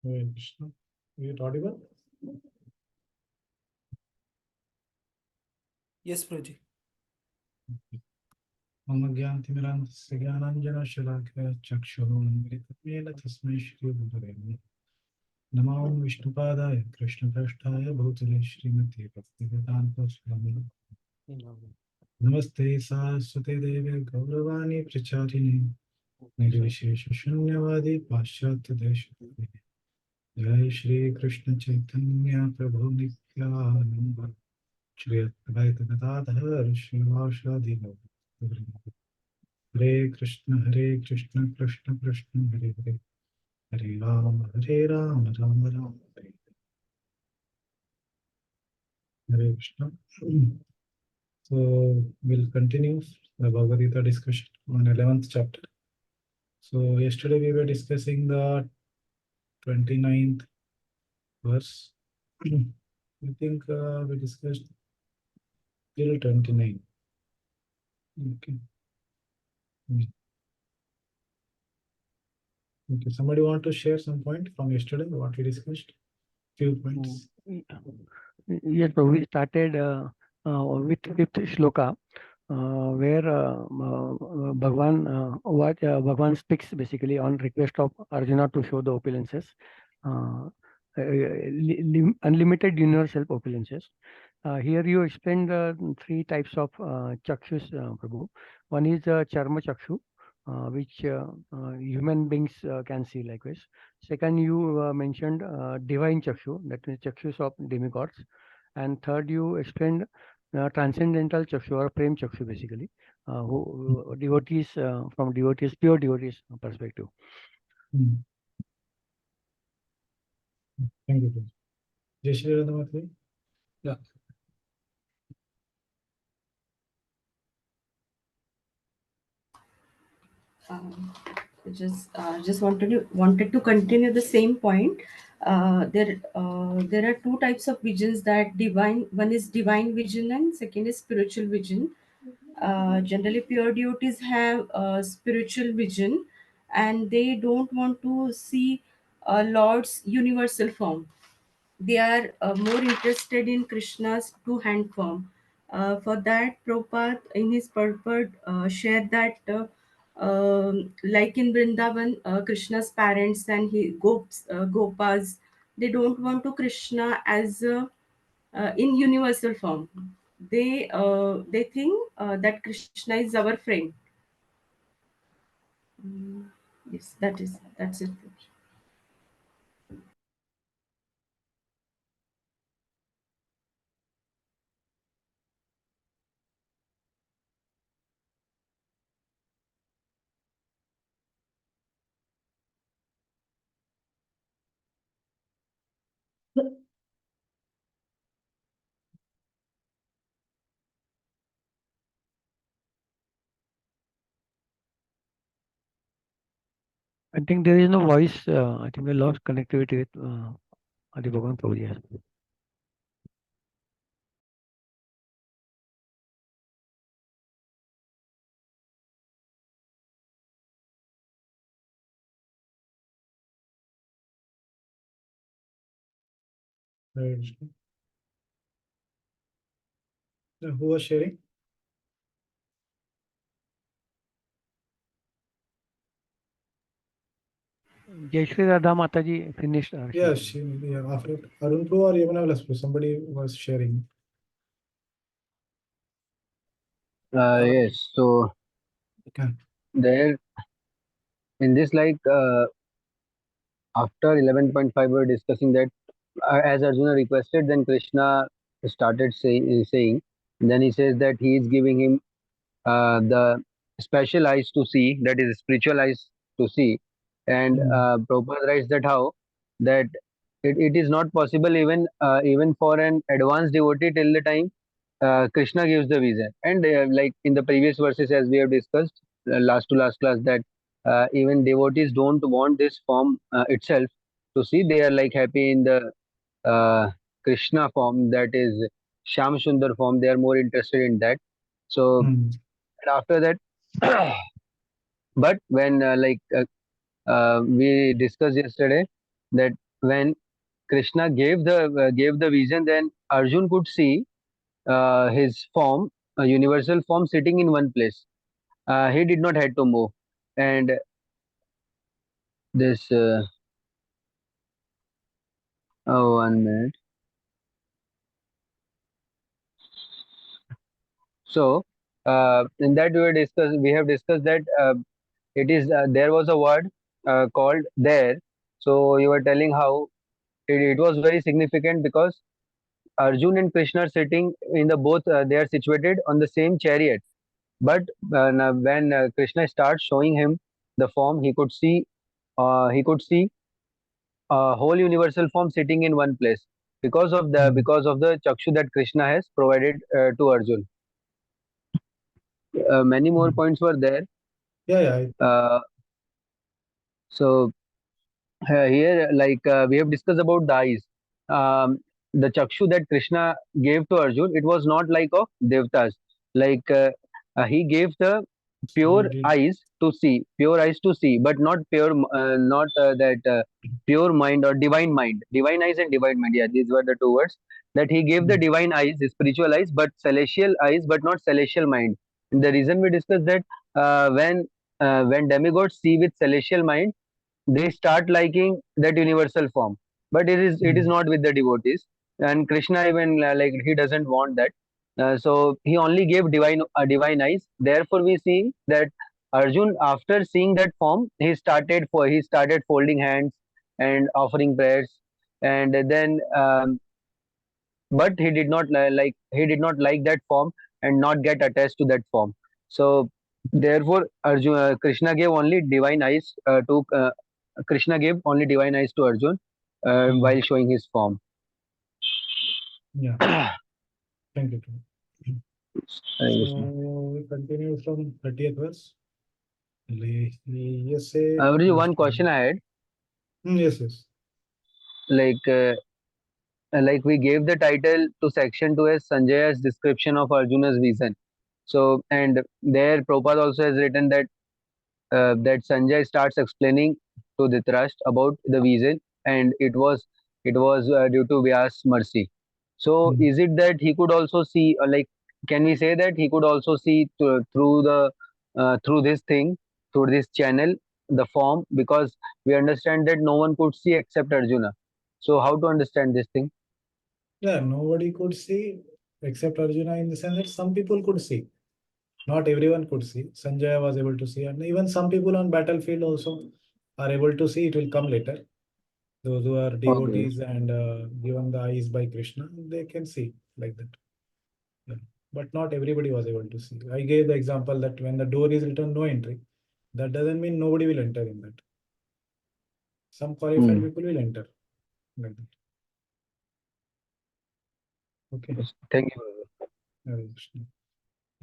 Hare Krishna. Are you audible? Yes, Prabhuji. Mama Gyantimirantasya Gyananjana Shalakaya Chakshurunmilitatmena Tasmai Shri Gurave Namo Vishnupadaya Krishna Prasthaya Bhutale Srimati Bhaktivedanta Swami Namaste Saraswate Devi Gauravani Pracharini Nirvishesha Shunyavadi Paschatya Deshatari Jai Shri Krishna Chaitanya Prabhu Nityananda Shri Advaita Gadadhar Shivashadi Gaur Hare Krishna, Krishna Krishna, Hare Hare, Hare Rama, Rama Rama, Hare Hare Krishna. So we'll continue the Bhagavad Gita discussion on 11th chapter. So yesterday we were discussing the 29th verse. I think we discussed till 29. Okay. Okay. Somebody want to share some point from yesterday what we discussed? Few points. Yes, Prabhu, we started with fifth shloka, where Bhagavan speaks basically on request of Arjuna to show the opulences, unlimited universal opulences. Here you explained three types of chakshus, Prabhu. One is charma chakshu, which human beings can see likewise. Second, you mentioned divine chakshu, that is chakshus of demigods. And third, you explained transcendental chakshu or prem chakshu basically, who devotees from devotees, pure devotees perspective. Thank you. Jai Shri Radha. Yeah. Just wanted to continue the same point. There are two types of visions that divine. One is divine vision and second is spiritual vision. Generally, pure devotees have spiritual vision, and they don't want to see Lord's universal form. They are more interested in Krishna's two-hand form. For that, Prabhupada in his purport shared that like in Vrindavan, Krishna's parents and Gopas, they don't want to Krishna as in universal form. They think that Krishna is our friend. Yes, that's it. I think there is no voice. I think we lost connectivity with Adi Bhagavan Prabhuji. Yes. Who was sharing? Jai Shri Radha Mataji finished. Yes, yeah, after Arun Prabhu or Yamuna somebody was sharing. Yes, so there in this, like after 11.5 we were discussing that as Arjuna requested, then Krishna started saying, then he says that he is giving him the special eyes to see, that is spiritual eyes to see. And Prabhupada writes that how that it is not possible even for an advanced devotee till the time Krishna gives the vision. And like in the previous verses, as we have discussed last to last class, that even devotees don't want this form itself to see. They are like happy in the Krishna form, that is Sham Sundar form. They are more interested in that. So after that, but when we discussed yesterday that when Krishna gave the vision, then Arjun could see his form, a universal form, sitting in one place. He did not had to move, and this. Oh, 1 minute. So in that we have discussed that it is there was a word called there. So you were telling how it was very significant because Arjun and Krishna are sitting in the both. They are situated on the same chariot. But when Krishna starts showing him the form, he could see a whole universal form sitting in one place because of the chakshu that Krishna has provided to Arjun. Many more points were there. Yeah. Uh, so here, like we have discussed about the eyes. Um, the chakshu that Krishna gave to Arjun, it was not like of devtas. Like he gave the He pure did. eyes to see, pure eyes to see, but not pure, not that pure mind or divine mind. Divine eyes and divine mind. Yeah, these were the two words that he gave the divine eyes, the spiritual eyes, but celestial eyes, but not celestial mind. And the reason we discussed that when demigods see with celestial mind, they start liking that universal form, but it is not with the devotees. And Krishna even like he doesn't want that. So he only gave divine eyes. Therefore we see that Arjun, after seeing that form, he started folding hands and offering prayers. And then but he did not like that form and not get attached to that form. So therefore Krishna gave only divine eyes to Krishna gave only divine eyes to Arjun while showing his form. Yeah. Thank you. Hare Krishna. So we continue from 30th verse. Yes, Guruji, one question I had, yes. like we gave the title to section 2 as Sanjaya's description of Arjuna's vision. So and there Prabhupada also has written that that Sanjay starts explaining to Dhritarashtra about the vision, and it was due to Vyas mercy. So is it that he could also see, like, can we say that he could also see through the through this thing, through this channel, the form, because we understand that no one could see except Arjuna. So how to understand this thing? Yeah, nobody could see except Arjuna, in the sense that some people could see. Not everyone could see. Sanjaya was able to see, and even some people on battlefield also are able to see. It will come later. Those who are Okay. devotees and given the eyes by Krishna, they can see like that. Yeah. But not everybody was able to see. I gave the example that when the door is written no entry, that doesn't mean nobody will enter in that. Some qualified Hmm. people will enter like that. Okay. Yes. Thank you. Hare Krishna.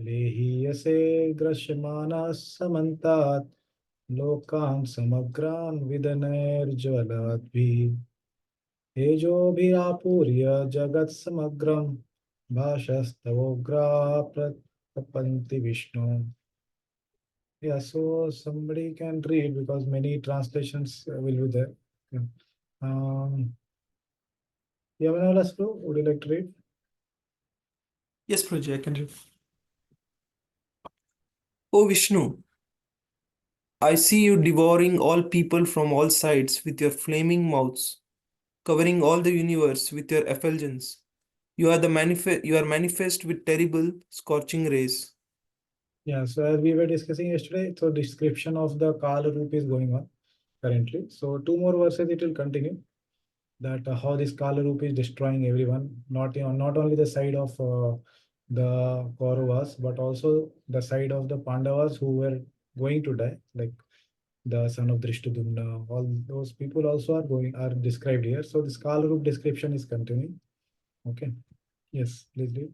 लेहीयसे दृश्यमानः समन्तात् लोकान् समग्रान् विदनैर्ज्वलद्भिः तेजोभिरापूर्य जगत्समग्रं भाषस्तवोग्राः प्रतपन्ति Vishnu. Yeah, so somebody can read because many translations will be there. Yeah. Yamanalaslu, would you like to read? Yes, Prajay, I can read. O Vishnu, I see you devouring all people from all sides with your flaming mouths, covering all the universe with your effulgence. You are manifest with terrible, scorching rays. Yeah, so as we were discussing yesterday, so description of the Kala Roop is going on currently. So two more verses it will continue, that how this Kala Roop is destroying everyone, not only the side of the Kauravas, but also the side of the Pandavas who were going to die, like the son of Drishtadumna. All those people also are described here. So this Kala Roop description is continuing. Okay. Yes, please read.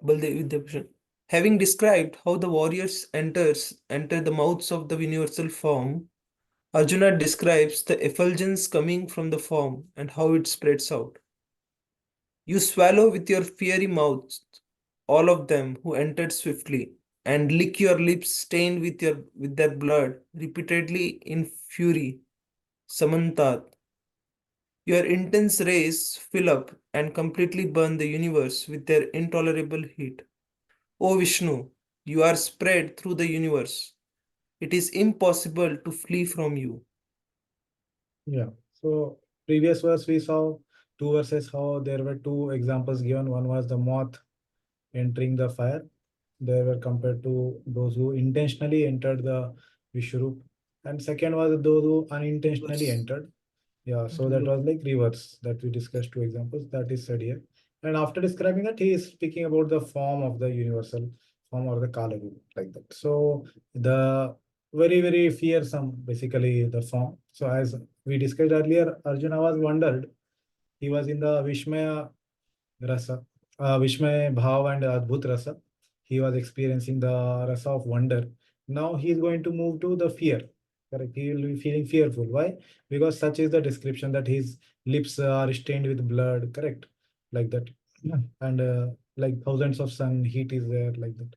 Baldev Vidyabhushan. Having described how the warriors enter the mouths of the universal form, Arjuna describes the effulgence coming from the form and how it spreads out. You swallow with your fiery mouths all of them who entered swiftly, and lick your lips stained with their blood repeatedly in fury. Samantat. Your intense rays fill up and completely burn the universe with their intolerable heat. O Vishnu, you are spread through the universe. It is impossible to flee from you. Yeah. So previous verse we saw two verses how there were two examples given. One was the moth entering the fire. They were compared to those who intentionally entered the Vishwarup. And second was those who unintentionally entered. Yeah, so that was like reverse that we discussed two examples that is said here. And after describing that, he is speaking about the form of the universal form or the Kala Rupa, like that. So the very fearsome, basically the form. So as we discussed earlier, Arjuna was wondered. He was in the Vishmaya Rasa, Vishmaya Bhav and Adbhut Rasa. He was experiencing the rasa of wonder. Now he is going to move to the fear. Correct. He will be feeling fearful. Why? Because such is the description that his lips are stained with blood. Correct. Like that. Yeah. And like thousands of sun heat is there like that.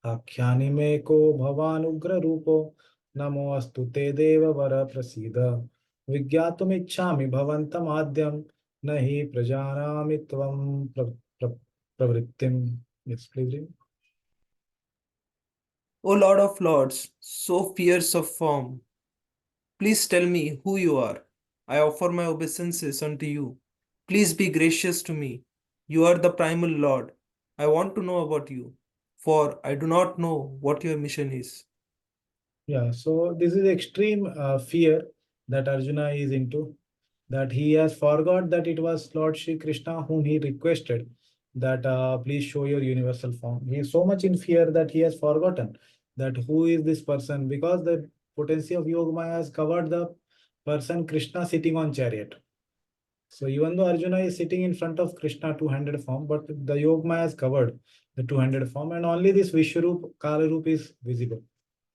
आख्यानि मे को भवान् उग्र रूपो नमो अस्तु ते देव वर प्रसीद विज्ञातुमिच्छामि भवन्तमाद्यं न हि प्रजानामि त्वं प्रवृत्तिम्. Yes, please read. O Lord of Lords, so fierce of form, please tell me who you are. I offer my obeisances unto you. Please be gracious to me. You are the primal Lord. I want to know about you, for I do not know what your mission is. Yeah, so this is extreme fear that Arjuna is into, that he has forgot that it was Lord Shri Krishna whom he requested that please show your universal form. He is so much in fear that he has forgotten that who is this person, because the potency of Yogamaya has covered the person Krishna sitting on chariot. So even though Arjuna is sitting in front of Krishna two-handed form, but the Yogamaya has covered the two-handed form, and only this Vishwarup, Kalarup is visible.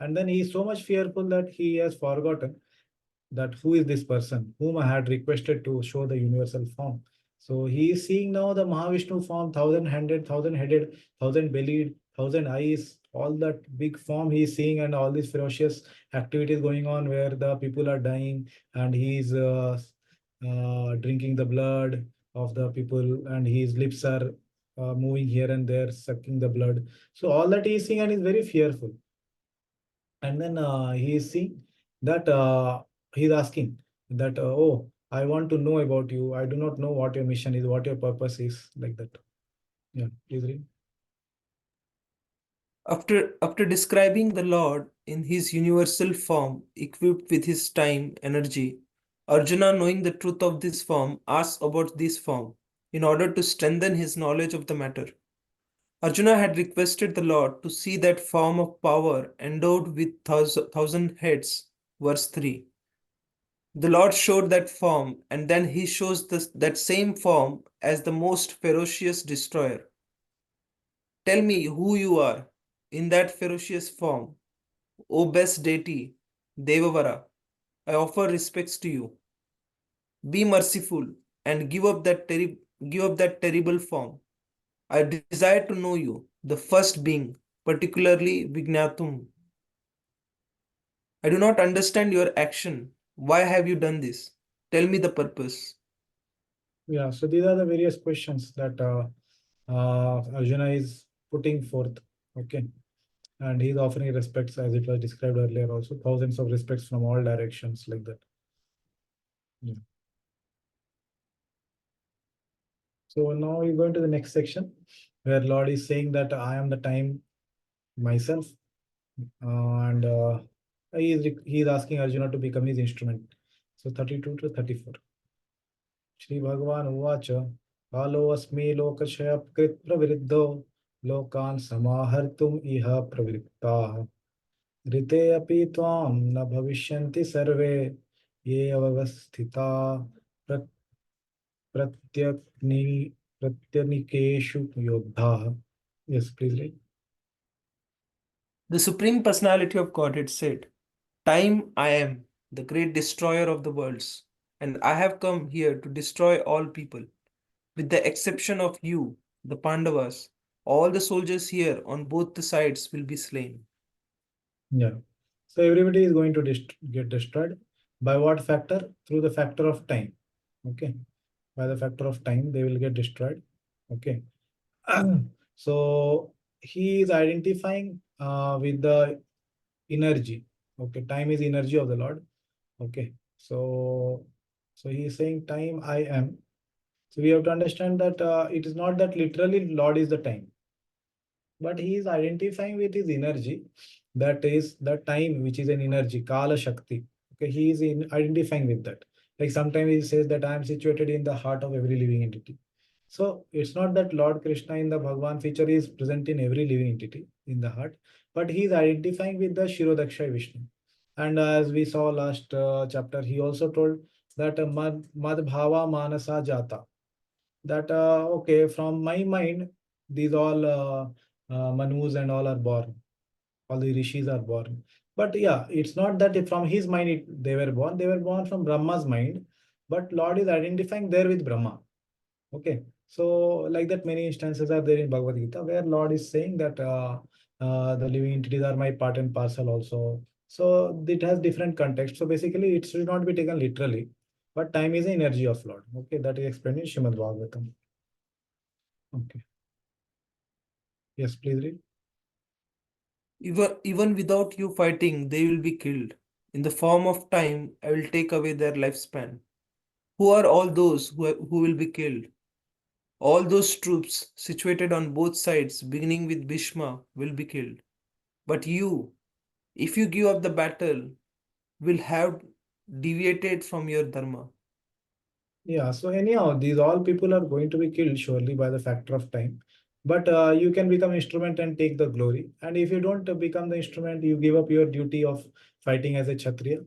And then he is so much fearful that he has forgotten that who is this person whom I had requested to show the universal form. So he is seeing now the Mahavishnu form, thousand-handed, thousand-headed, thousand-bellied, thousand eyes, all that big form he is seeing, and all these ferocious activities going on where the people are dying, and he is drinking the blood of the people, and his lips are moving here and there, sucking the blood. So all that he is seeing and is very fearful. And then he is seeing that he's asking that, oh, I want to know about you. I do not know what your mission is, what your purpose is, like that. Yeah, please read. After describing the Lord in his universal form, equipped with his time, energy, Arjuna, knowing the truth of this form, asks about this form in order to strengthen his knowledge of the matter. Arjuna had requested the Lord to see that form of power endowed with thousand heads. Verse 3. The Lord showed that form, and then he shows that same form as the most ferocious destroyer. Tell me who you are in that ferocious form, O best deity, Devavara. I offer respects to you. Be merciful and give up that terrible form. I desire to know you, the first being, particularly Vignatum. I do not understand your action. Why have you done this? Tell me the purpose. Yeah, so these are the various questions that Arjuna is putting forth. Okay. And he's offering respects as it was described earlier, also thousands of respects from all directions, like that. Yeah. So now we're going to the next section where Lord is saying that I am the time myself, and he is asking Arjuna to become his instrument. So 32 to 34. Shri Bhagavan Uvacha Kaloasmi Lokashayapkrit Praviriddo Lokan Samahartum Iha Pravrittaha Rite api tvam na bhavishyanti sarve ye avavasthita pratyakni pratyanikeshu yodha. Yes, please read. The Supreme Personality of Godhead said, Time I am, the great destroyer of the worlds, and I have come here to destroy all people. With the exception of you, the Pandavas, all the soldiers here on both the sides will be slain. Yeah. So everybody is going to get destroyed. By what factor? Through the factor of time. Okay. By the factor of time, they will get destroyed. Okay. So he is identifying with the energy. Okay. Time is energy of the Lord. Okay. So he is saying time I am. So we have to understand that it is not that literally Lord is the time, but he is identifying with his energy. That is the time, which is an energy, Kala Shakti. Okay, he is identifying with that. Like sometimes he says that I am situated in the heart of every living entity. So it's not that Lord Krishna in the Bhagavan feature is present in every living entity in the heart, but he is identifying with the Shirodaksha Vishnu. And as we saw last chapter, he also told that Mad Bhava Manasa Jata. That okay, from my mind, these all Manus and all are born. All the rishis are born. But yeah, it's not that from his mind they were born. They were born from Brahma's mind. But Lord is identifying there with Brahma. Okay, so like that, many instances are there in Bhagavad Gita where Lord is saying that the living entities are my part and parcel also. So it has different context. So basically, it should not be taken literally. But time is the energy of Lord. Okay, that is explained in Shrimad Bhagavatam. Okay. Yes, please read. Even without you fighting, they will be killed. In the form of time, I will take away their lifespan. Who are all those who will be killed? All those troops situated on both sides, beginning with Bhishma, will be killed. But you, if you give up the battle, will have deviated from your dharma. Yeah, so anyhow, these all people are going to be killed surely by the factor of time. But you can become instrument and take the glory. And if you don't become the instrument, you give up your duty of fighting as a Kshatriya,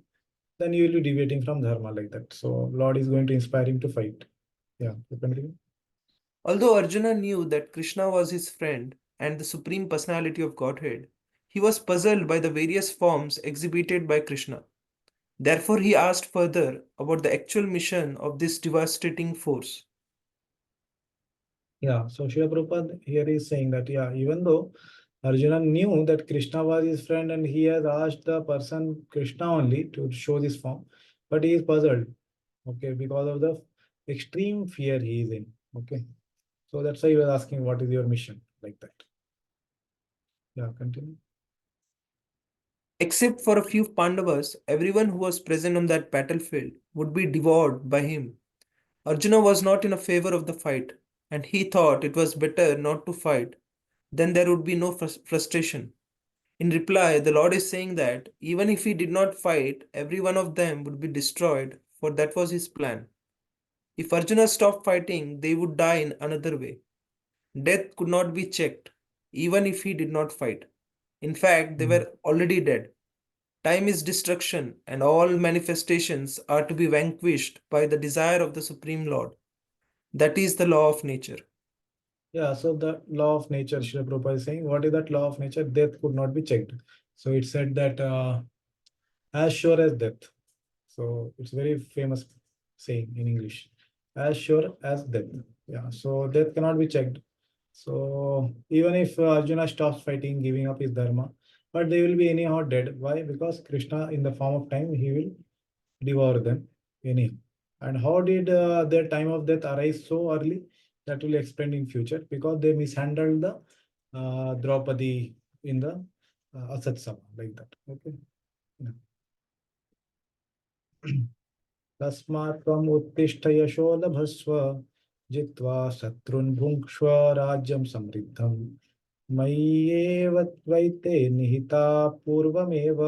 then you will be deviating from dharma like that. So Lord is going to inspire him to fight. Yeah, you continue. Although Arjuna knew that Krishna was his friend and the supreme personality of Godhead, he was puzzled by the various forms exhibited by Krishna. Therefore, he asked further about the actual mission of this devastating force. Yeah, so Srila Prabhupada here is saying that, yeah, even though Arjuna knew that Krishna was his friend and he has asked the person Krishna only to show this form, but he is puzzled, okay, because of the extreme fear he is in, okay. So that's why he was asking, what is your mission, like that. Yeah, continue. Except for a few Pandavas, everyone who was present on that battlefield would be devoured by him. Arjuna was not in a favor of the fight, and he thought it was better not to fight. Then there would be no frustration. In reply, the Lord is saying that even if he did not fight, every one of them would be destroyed, for that was his plan. If Arjuna stopped fighting, they would die in another way. Death could not be checked, even if he did not fight. In fact, they were already dead. Time is destruction, and all manifestations are to be vanquished by the desire of the Supreme Lord. That is the law of nature. Yeah, so the law of nature, Srila Prabhupada is saying, what is that law of nature? Death could not be checked. So it said that as sure as death. So it's very famous saying in English, as sure as death. Yeah, so death cannot be checked. So even if Arjuna stops fighting, giving up his dharma, but they will be anyhow dead. Why? Because Krishna, in the form of time, he will devour them anyhow. And how did their time of death arise so early? That will explain in future, because they mishandled the Draupadi in the Asat Sabha, like that. Okay. Yeah. तस्मात् त्वम् उत्तिष्ठ यशो लभस्व जित्वा शत्रुन् भुङ्क्ष्व राज्यं समृद्धम् मय्येव त्वयिते निहिता पूर्वमेव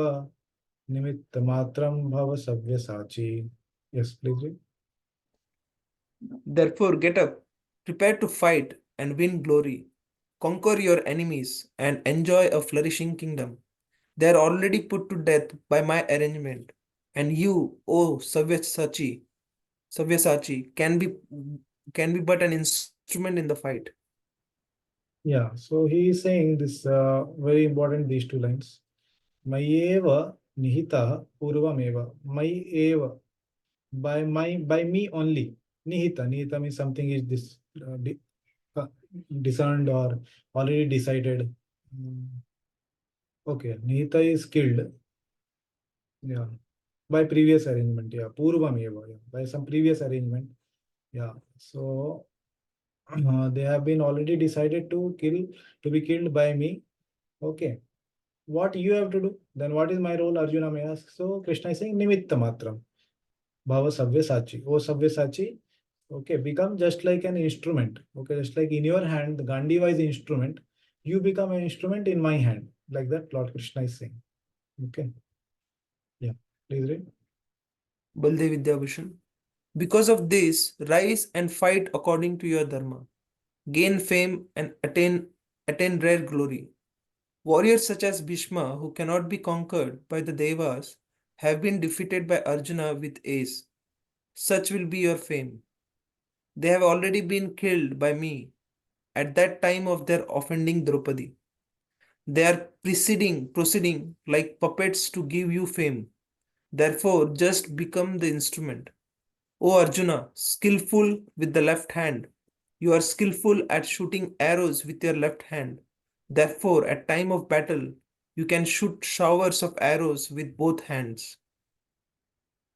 निमित्तमात्रं भव सव्यसाची. Yes, please. Therefore, get up, prepare to fight and win glory. Conquer your enemies and enjoy a flourishing kingdom. They are already put to death by my arrangement, and you, O Savyasachi, can be but an instrument in the fight. Yeah, so he is saying this very important, these two lines. Mayeva nihita purvameva. Mayeva, by me only. Nihita means something is this uh, discerned or already decided. Okay, nihita is killed. Yeah. by previous arrangement. Yeah, Purvam eva, yeah, by some previous arrangement. Yeah, so they have been already decided to be killed by me. Okay, what you have to do? Then what is my role? Arjuna may ask. So Krishna is saying nimitta matram. Bhava Sabyasachi. Oh Sabyasachi, okay, become just like an instrument. Okay, just like in your hand, the Gandiva is instrument. You become an instrument in my hand. Like that, Lord Krishna is saying. Okay. Yeah. Please read. Baldev Vidyabhushan. Because of this, rise and fight according to your dharma. Gain fame and attain rare glory. Warriors such as Bhishma, who cannot be conquered by the Devas, have been defeated by Arjuna with ace. Such will be your fame. They have already been killed by me at that time of their offending Draupadi. They are proceeding like puppets to give you fame. Therefore, just become the instrument. O Arjuna, skillful with the left hand, you are skillful at shooting arrows with your left hand. Therefore, at time of battle, you can shoot showers of arrows with both hands.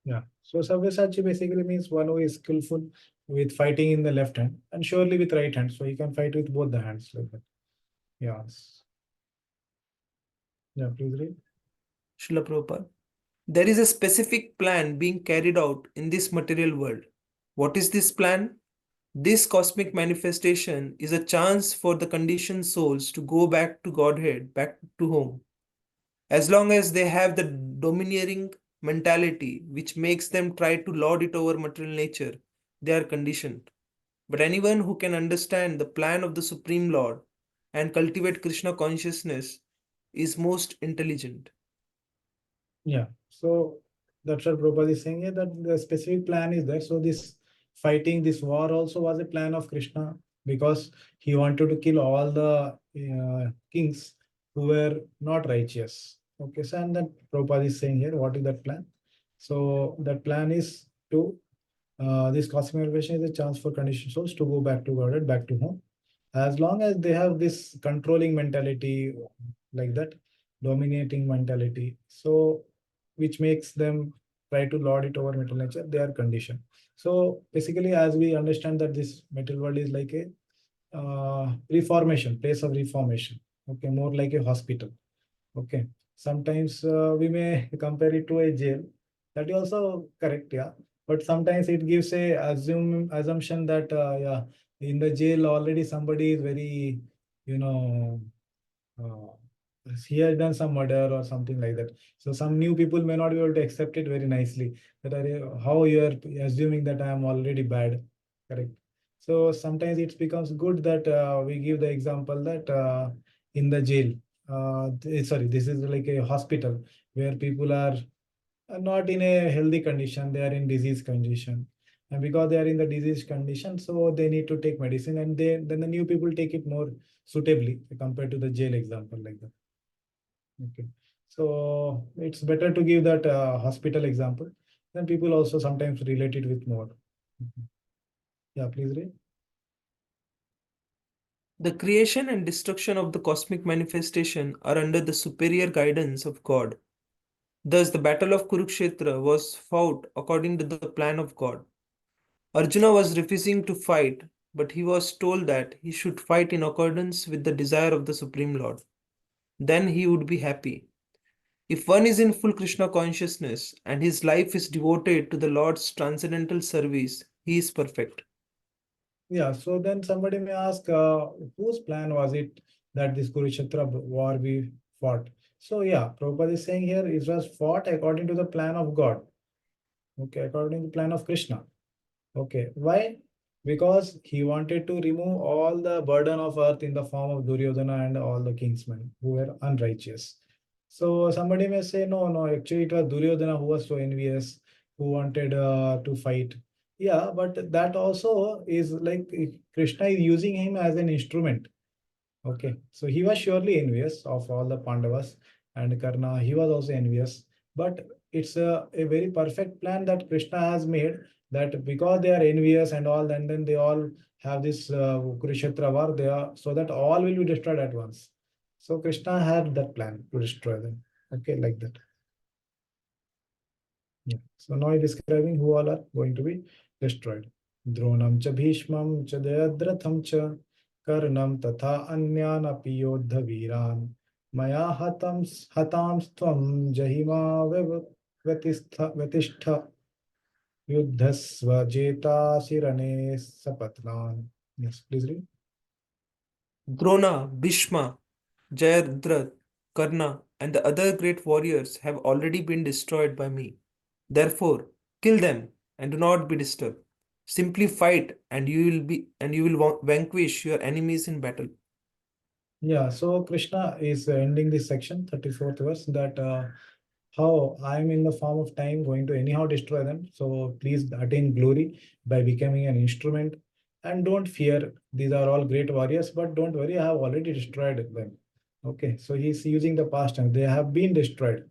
Yeah. So Sabyasachi basically means one who is skillful with fighting in the left hand and surely with right hand. So he can fight with both the hands like that. Yes. Yeah, please read. Srila Prabhupada. There is a specific plan being carried out in this material world. What is this plan? This cosmic manifestation is a chance for the conditioned souls to go back to Godhead, back to home. As long as they have the domineering mentality which makes them try to lord it over material nature, they are conditioned. But anyone who can understand the plan of the Supreme Lord and cultivate Krishna consciousness is most intelligent. Yeah. So that's what Prabhupada is saying here, that the specific plan is there. So this fighting, this war also was a plan of Krishna because he wanted to kill all the kings who were not righteous. Okay. So and then Prabhupada is saying here, what is that plan? So that plan is to this cosmic elevation is a chance for conditioned souls to go back to Godhead, back to home. As long as they have this controlling mentality like that, dominating mentality, so which makes them try to lord it over material nature, they are conditioned. So basically, as we understand that this material world is like a reformation, place of reformation. Okay, more like a hospital. Okay, sometimes we may compare it to a jail. That is also correct, yeah. But sometimes it gives a assumption that yeah, in the jail already somebody is very, you know, uh, he has done some murder or something like that. So some new people may not be able to accept it very nicely. That are how you are assuming that I am already bad, correct? So sometimes it becomes good that we give the example that in the jail, sorry, this is like a hospital where people are not in a healthy condition, they are in disease condition. And because they are in the disease condition, so they need to take medicine, and then the new people take it more suitably compared to the jail example like that. Okay. So it's better to give that hospital example. Then people also sometimes relate it with more. Mhm. Yeah, please read. The creation and destruction of the cosmic manifestation are under the superior guidance of God. Thus, the battle of Kurukshetra was fought according to the plan of God. Arjuna was refusing to fight, but he was told that he should fight in accordance with the desire of the Supreme Lord. Then he would be happy. If one is in full Krishna consciousness and his life is devoted to the Lord's transcendental service, he is perfect. Yeah, so then somebody may ask, whose plan was it that this Kurukshetra war we fought? So yeah, Prabhupada is saying here it was fought according to the plan of God. Okay, according to the plan of Krishna. Okay, why? Because he wanted to remove all the burden of earth in the form of Duryodhana and all the kingsmen who were unrighteous. So somebody may say, no, no, actually it was Duryodhana who was so envious, who wanted to fight. Yeah, but that also is like Krishna is using him as an instrument. Okay, so he was surely envious of all the Pandavas and Karna. He was also envious, but it's a very perfect plan that Krishna has made. That because they are envious and all, and then they all have this Kurukshetra war, they are so that all will be destroyed at once. So Krishna had that plan to destroy them. Okay, like that. Yeah. So now he's describing who all are going to be destroyed. Dronam cha Bhishmam cha Jayadratham cha Karnam tatha anyan api yodha viran maya hatam stvam jahima vatishtha yuddhasva jeta sirane sapatnan. Yes, please read. Drona, Bhishma, Jayadratha, Karna, and the other great warriors have already been destroyed by me. Therefore, kill them and do not be disturbed. Simply fight, and you will vanquish your enemies in battle. Yeah, so Krishna is ending this section, 34th verse, that how I am in the form of time going to anyhow destroy them. So please attain glory by becoming an instrument and don't fear. These are all great warriors, but don't worry, I have already destroyed them. Okay, so he's using the past tense. They have been destroyed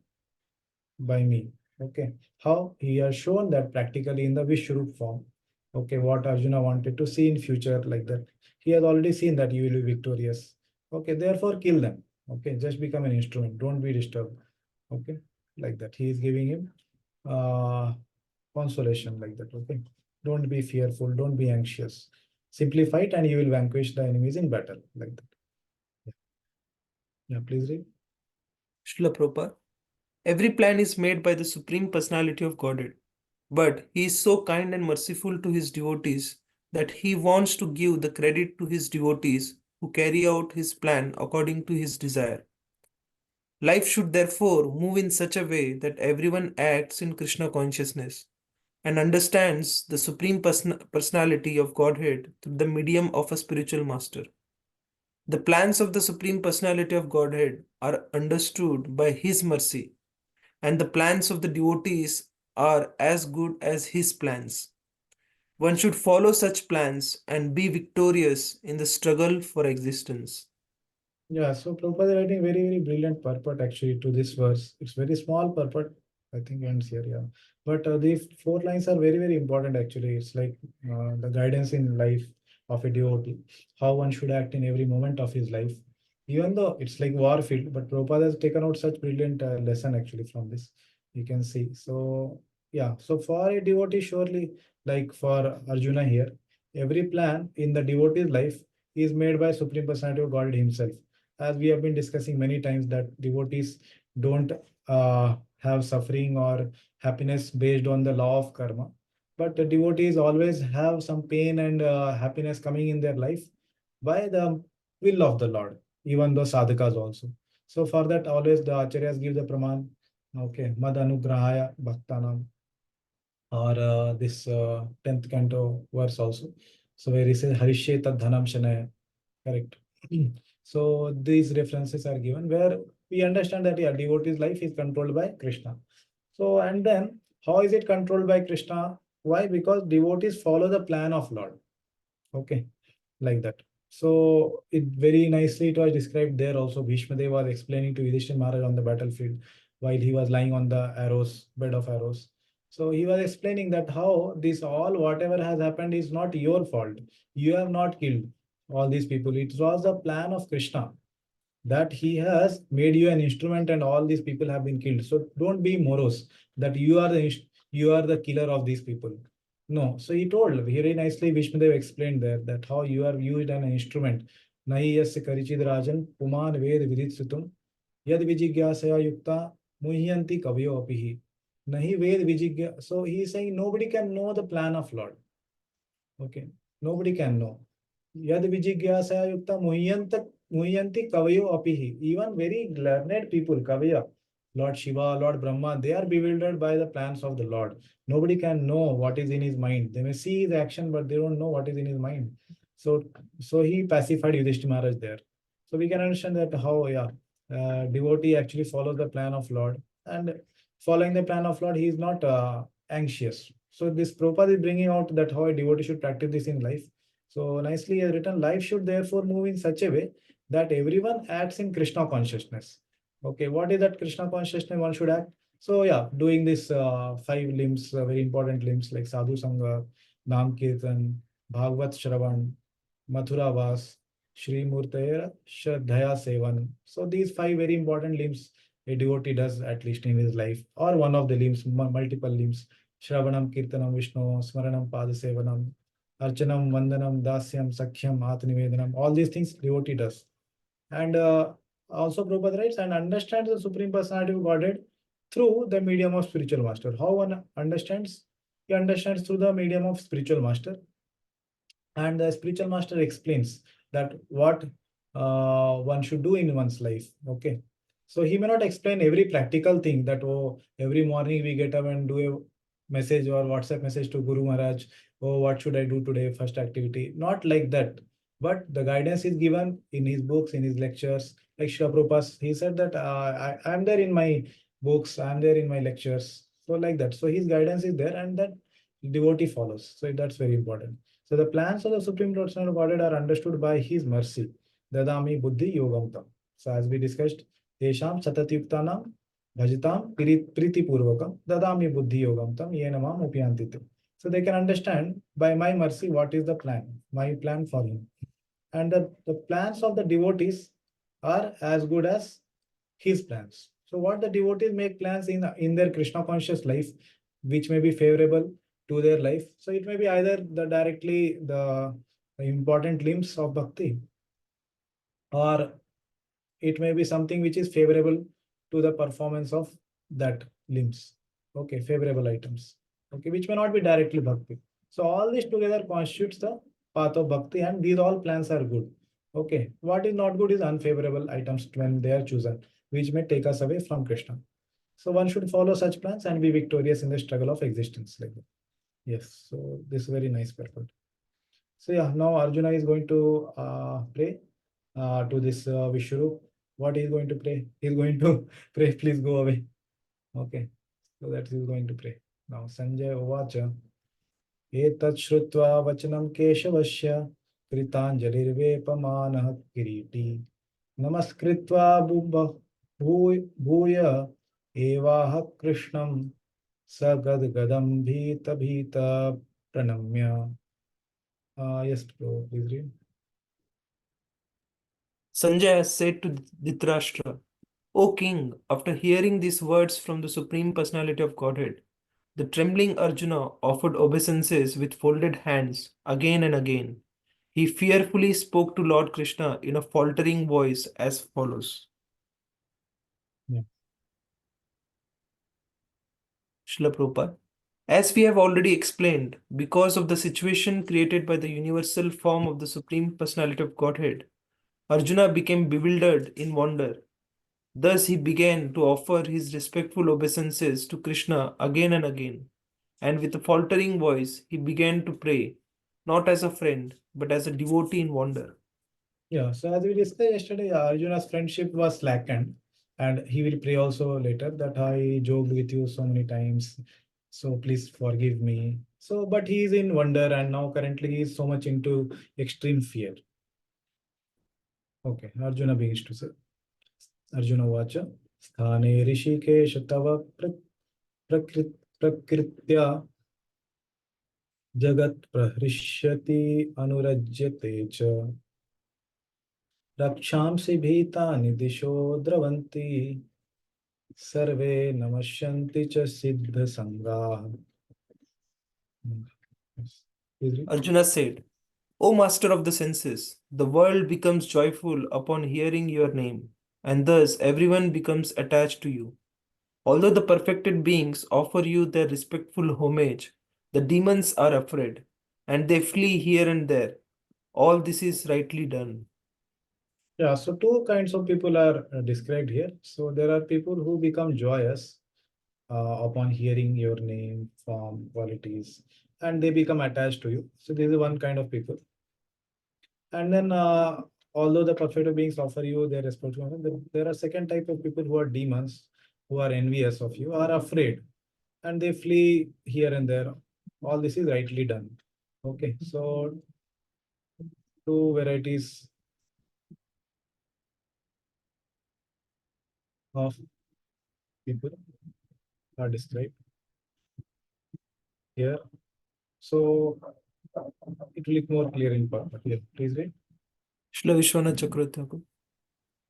by me. Okay, how he has shown that practically in the Vishwarup form. Okay, what Arjuna wanted to see in future like that. He has already seen that you will be victorious. Okay, therefore kill them. Okay, just become an instrument. Don't be disturbed. Okay, like that. He is giving him uh, consolation like that. Okay, don't be fearful. Don't be anxious. Simply fight and you will vanquish the enemies in battle like that. Yeah, yeah, please read. Srila Prabhupada. Every plan is made by the Supreme Personality of Godhead, but He is so kind and merciful to His devotees that He wants to give the credit to His devotees who carry out His plan according to His desire. Life should therefore move in such a way that everyone acts in Krishna consciousness and understands the Supreme Personality of Godhead through the medium of a spiritual master. The plans of the Supreme Personality of Godhead are understood by His mercy, and the plans of the devotees are as good as His plans. One should follow such plans and be victorious in the struggle for existence. Yeah, so Prabhupada is writing very, very brilliant purport actually to this verse. It's very small purport, I think ends here, yeah. But the 4 lines are very, very important actually. It's like the guidance in life of a devotee, how one should act in every moment of his life. Even though it's like war field, but Prabhupada has taken out such brilliant lesson actually from this. You can see. So yeah, so for a devotee, surely like for Arjuna here, every plan in the devotee's life is made by Supreme Personality of God himself, as we have been discussing many times that devotees don't have suffering or happiness based on the law of karma, but the devotees always have some pain and happiness coming in their life by the will of the Lord, even though sadhakas also. So for that, always the acharyas give the praman. Okay, mad anugrahaya bhaktanam, or this 10th canto verse also. So where he says Harishye tad dhanam shanaya. Correct. So these references are given where we understand that yeah, devotee's life is controlled by Krishna. So and then how is it controlled by Krishna? Why? Because devotees follow the plan of Lord. Okay, like that. So it very nicely it was described there also. Bhishma Dev was explaining to Yudhishthira Maharaj on the battlefield while he was lying on the arrows, bed of arrows. So he was explaining that how this all whatever has happened is not your fault. You have not killed all these people. It was the plan of Krishna that he has made you an instrument and all these people have been killed. So don't be morose that you are the killer of these people. No. So he told very nicely, Vishnudev explained there that how you are used an instrument. Nahi yasya karichid rajan puman ved vidit sutum yad vijigyasaya yukta muhyanti kavyo apihi. Nahi ved vijigya. So he is saying nobody can know the plan of Lord. Okay. Nobody can know. Yad vijigyasa yukta muhyanti kavayo apihi. Even very learned people, kavya, Lord Shiva, Lord Brahma, they are bewildered by the plans of the Lord. Nobody can know what is in his mind. They may see his action, but they don't know what is in his mind. So, so he pacified Yudhishthira Maharaj there. So we can understand that how, yeah, devotee actually follows the plan of Lord, and following the plan of Lord, he is not anxious. So this Prabhupada is bringing out that how a devotee should practice this in life. So nicely written, life should therefore move in such a way that everyone acts in Krishna consciousness. Okay, what is that Krishna consciousness one should act? So yeah, doing this 5 limbs, very important limbs like Sadhu Sangha, Nam Kirtan, Bhagavat Shravan, Mathura Vas, Shri Murtaya Shraddhaya Sevan. So these 5 very important limbs a devotee does, at least in his life, or one of the limbs, multiple limbs. Shravanam, Kirtanam, Vishnu, Smaranam, Padasevanam, Archanam, Vandanam, Dasyam, Sakhyam, Atnivedanam. All these things devotee does. And also Prabhupada writes, and understands the Supreme Personality of Godhead through the medium of spiritual master. How one understands? He understands through the medium of spiritual master. And the spiritual master explains that what one should do in one's life. Okay. So he may not explain every practical thing that, oh, every morning we get up and do a message or WhatsApp message to Guru Maharaj, oh, what should I do today? First activity. Not like that. But the guidance is given in his books, in his lectures. Like Srila Prabhupada, he said that I'm there in my books, I'm there in my lectures. So like that. So his guidance is there and that devotee follows. So that's very important. So the plans of the Supreme Personality of Godhead are understood by His mercy. Dadami Buddhi Yogam Tam. So as we discussed, Tesham Satatyuktanam Bhajitam Priti Purvakam Dadami Buddhi Yogam Tam Yenamam Upyantite. So they can understand by my mercy what is the plan, my plan for him. And the plans of the devotees are as good as his plans. So what the devotees make plans in their Krishna conscious life, which may be favorable to their life. So it may be either the important limbs of bhakti, or it may be something which is favorable to the performance of that limbs. Okay, favorable items. Okay, which may not be directly bhakti. So all this together constitutes the path of bhakti, and these all plans are good. Okay, what is not good is unfavorable items when they are chosen, which may take us away from Krishna. So one should follow such plans and be victorious in the struggle of existence. Like that. Yes, so this is very nice purport. So yeah, now Arjuna is going to pray to this Vishwarup. What he is going to pray? He is going to pray, please go away. Okay, so that he is going to pray. Now Sanjay Ovacha. Etat Shrutva Vachanam Keshavasya Kritanjalirvepamanah Kiriti Namaskritva Bhuya Evaha Krishnam Sagad Gadam Bhita Bhita Pranamya. Yes, bro, please read. Sanjaya said to Dhritarashtra, O king, after hearing these words from the Supreme Personality of Godhead, the trembling Arjuna offered obeisances with folded hands again and again. He fearfully spoke to Lord Krishna in a faltering voice as follows. Yeah. Srila Prabhupada. As we have already explained, because of the situation created by the universal form of the Supreme Personality of Godhead, Arjuna became bewildered in wonder. Thus he began to offer his respectful obeisances to Krishna again and again, and with a faltering voice he began to pray, not as a friend, but as a devotee in wonder. Yeah, so as we discussed yesterday, Arjuna's friendship was slackened, and he will pray also later that I joked with you so many times, so please forgive me. So, but he is in wonder, and now currently he is so much into extreme fear. Okay, Arjuna begins to say, Arjuna Vacha, Sthane Rishikesh Tava Prakritya Jagat Prahishyati Anurajyate Cha Rakshamsi Bhitani Disho Dravanti Sarve Namashanti Cha Siddha Sangha. Arjuna said, O master of the senses, the world becomes joyful upon hearing your name, and thus everyone becomes attached to you. Although the perfected beings offer you their respectful homage, the demons are afraid, and they flee here and there. All this is rightly done. Yeah, so two kinds of people are described here. So there are people who become joyous upon hearing your name, form, qualities, and they become attached to you. So this is one kind of people. And then, although the perfect beings offer you their respect, there are second type of people who are demons, who are envious of you, are afraid, and they flee here and there. All this is rightly done. Okay, so two varieties of people are described here. So it will look more clear in part. Here, please read. Srila Vishwanath Chakravarti Thakur.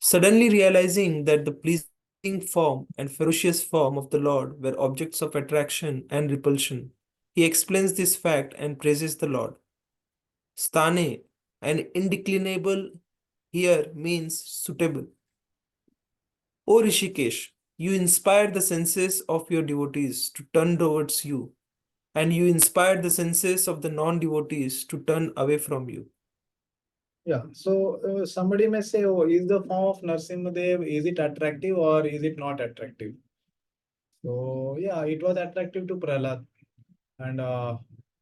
Suddenly realizing that the pleasing form and ferocious form of the Lord were objects of attraction and repulsion. He explains this fact and praises the Lord. Sthane, an indeclinable here means suitable. O Rishikesh, you inspire the senses of your devotees to turn towards you, and you inspire the senses of the non-devotees to turn away from you. Yeah, so somebody may say, oh, is the form of Narsimhadev, is it attractive or is it not attractive? So yeah, it was attractive to Prahlad, and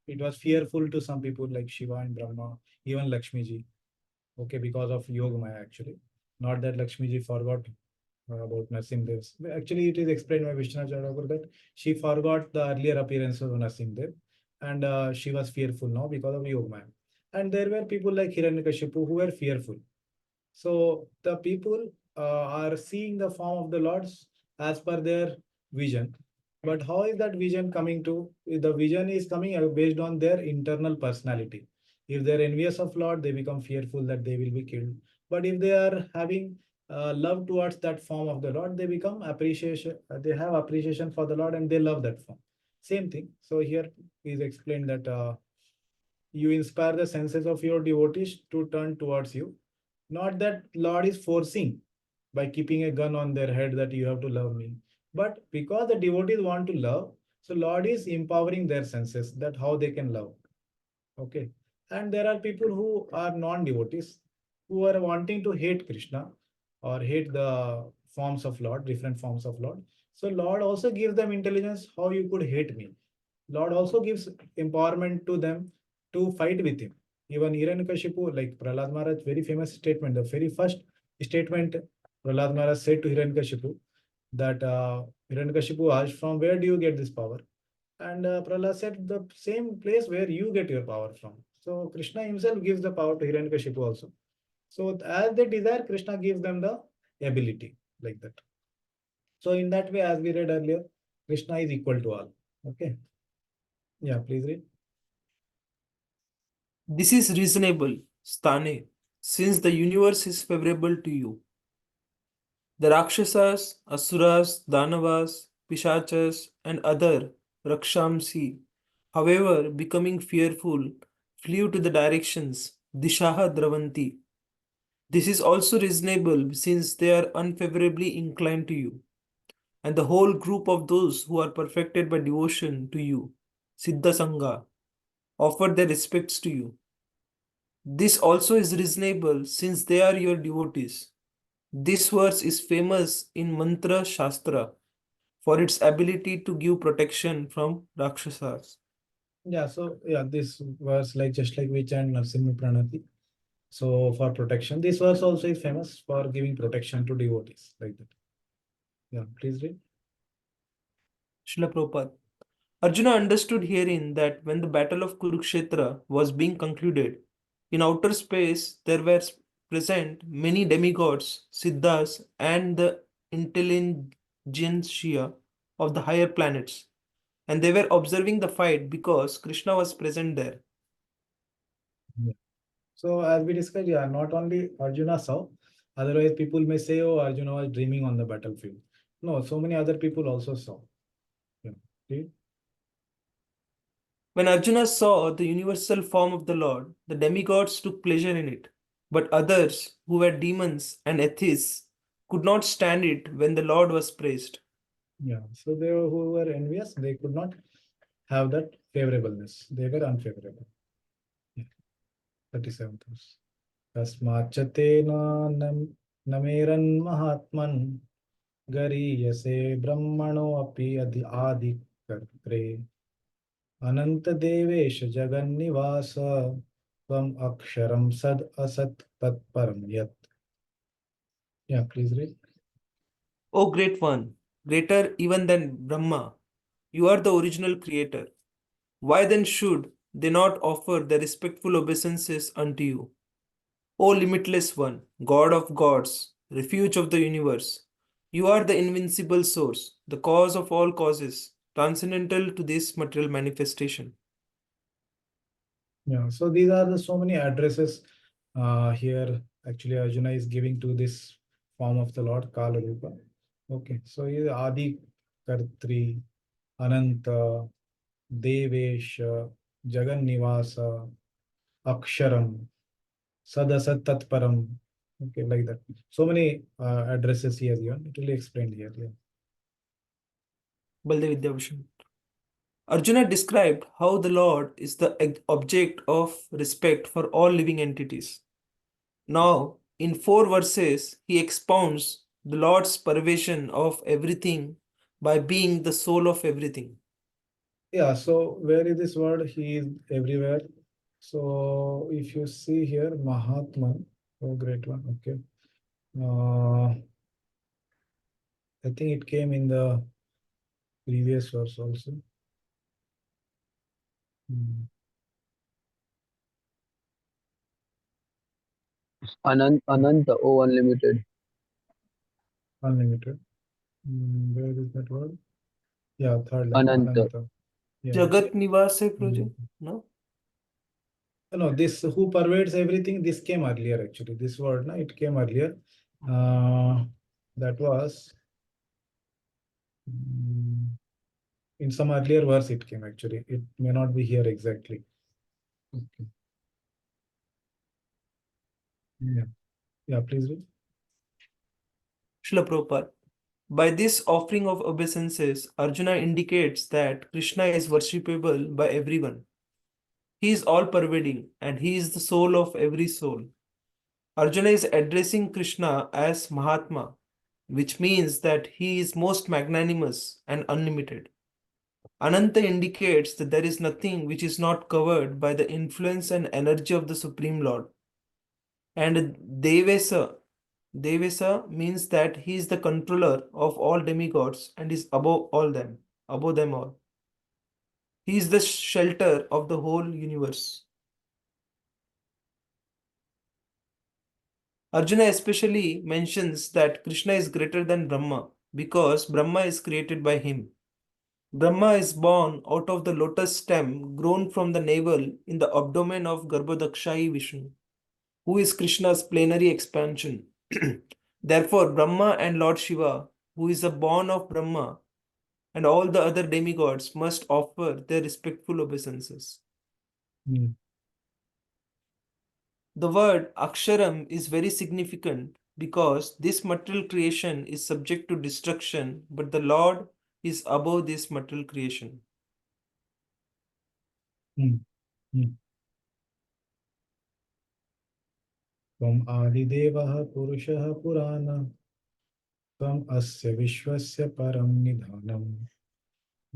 it was fearful to some people like Shiva and Brahma, even Lakshmi ji. Okay, because of Yogamaya actually. Not that Lakshmi ji forgot about Narsimhadev. Actually, it is explained by Vishnu Charagur that she forgot the earlier appearance of Narsimhadev, and she was fearful now because of Yogamaya. And there were people like Hiranyakashipu who were fearful. So the people are seeing the form of the Lords as per their vision. But how is that vision coming to? The vision is coming based on their internal personality. If they're envious of Lord, they become fearful that they will be killed. But if they are having love towards that form of the Lord, they become appreciation. They have appreciation for the Lord and they love that form. Same thing. So here is explained that you inspire the senses of your devotees to turn towards you. Not that Lord is forcing by keeping a gun on their head that you have to love me. But because the devotees want to love, so Lord is empowering their senses that how they can love. Okay. And there are people who are non-devotees who are wanting to hate Krishna or hate the forms of Lord, different forms of Lord. So Lord also gives them intelligence how you could hate me. Lord also gives empowerment to them to fight with him. Even Hiranyakashipu, like Prahlad Maharaj, very famous statement, the very first statement Prahlad Maharaj said to Hiranyakashipu that Hiranyakashipu asked, from where do you get this power? And Prahlad said, the same place where you get your power from. So Krishna himself gives the power to Hiranyakashipu also. So as they desire, Krishna gives them the ability like that. So in that way, as we read earlier, Krishna is equal to all. Okay. Yeah, please read. This is reasonable, Sthane, since the universe is favorable to you. The Rakshasas, Asuras, Danavas, Pishachas, and other Rakshamsi, however, becoming fearful, flew to the directions Dishaha Dravanti. This is also reasonable since they are unfavorably inclined to you, and the whole group of those who are perfected by devotion to you, Siddha Sangha, offer their respects to you. This also is reasonable since they are your devotees. This verse is famous in Mantra Shastra for its ability to give protection from Rakshasas. Yeah, so yeah, this verse like just like we chant Narsimha Pranati. So for protection, this verse also is famous for giving protection to devotees like that. Yeah, please read. Srila Prabhupada. Arjuna understood herein that when the battle of Kurukshetra was being concluded, in outer space there were present many demigods, siddhas, and the intelligentsia of the higher planets, and they were observing the fight because Krishna was present there. Yeah. So as we discussed, yeah, not only Arjuna saw, otherwise people may say, oh, Arjuna was dreaming on the battlefield. No, so many other people also saw. Yeah. Read. When Arjuna saw the universal form of the Lord, the demigods took pleasure in it, but others, who were demons and atheists, could not stand it when the Lord was praised. Yeah. So they who were envious, they could not have that favorableness. They were unfavorable. Yeah. 37th verse. Tasmachatena nameran mahatman gariyase brahmano api adi kartre ananta devesh jagannivasa tvam aksharam sad asat tat param yat. Yeah, please read. O Great One, greater even than Brahma, you are the original creator. Why then should they not offer their respectful obeisances unto you? O limitless One, God of gods, refuge of the universe, you are the invincible source, the cause of all causes, transcendental to this material manifestation. Yeah, so these are the so many addresses here. Actually, Arjuna is giving to this form of the Lord, Kala Rupa. Okay, so he is Adi Kartri, Ananta, Devesha, Jagannivasa, Aksharam, Sadasat Tatparam. Okay, like that. So many addresses he has given. It will be explained here. Yeah. Baldev Vidyabhushan. Arjuna described how the Lord is the object of respect for all living entities. Now, in 4 verses, he expounds the Lord's pervasion of everything by being the soul of everything. Yeah, so where is this word? He is everywhere. So if you see here, Mahatma, oh great one. Okay. I think it came in the previous verse also. Ananta, oh unlimited. Unlimited. Where is that word? Yeah, third line, Ananta. Ananta. Yeah. Jagat Nivase Project? Mm. No? No, this who pervades everything, this came earlier actually. This word, no, it came earlier. That was in some earlier verse it came actually. It may not be here exactly. Okay. Yeah. Yeah, please read. Srila Prabhupada. By this offering of obeisances, Arjuna indicates that Krishna is worshipable by everyone. He is all pervading and he is the soul of every soul. Arjuna is addressing Krishna as Mahatma, which means that he is most magnanimous and unlimited. Ananta indicates that there is nothing which is not covered by the influence and energy of the Supreme Lord. And Devesa means that he is the controller of all demigods and is above them all. He is the shelter of the whole universe. Arjuna especially mentions that Krishna is greater than Brahma because Brahma is created by him. Brahma is born out of the lotus stem grown from the navel in the abdomen of Garbhodakshai Vishnu, who is Krishna's plenary expansion. Therefore, Brahma and Lord Shiva, who is a born of Brahma, and all the other demigods must offer their respectful obeisances. Mm. The word Aksharam is very significant because this material creation is subject to destruction, but the Lord is above this material creation. Mm. Mm. From Adidevah Purushah Purana, Tam Asya Vishwasya Param Nidhanam,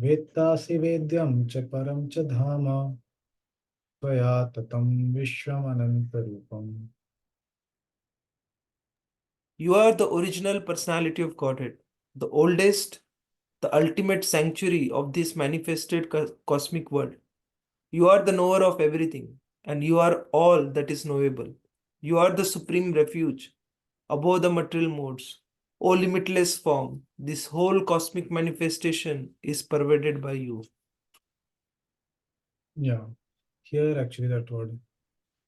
Vettasi Vedyam Cha Param Cha Dhama, Tvaya Tatam Vishwam Anantarupam. You are the original personality of Godhead, the oldest, the ultimate sanctuary of this manifested cosmic world. You are the knower of everything, and you are all that is knowable. You are the supreme refuge above the material modes. O limitless form, this whole cosmic manifestation is pervaded by you. Yeah, here actually that word.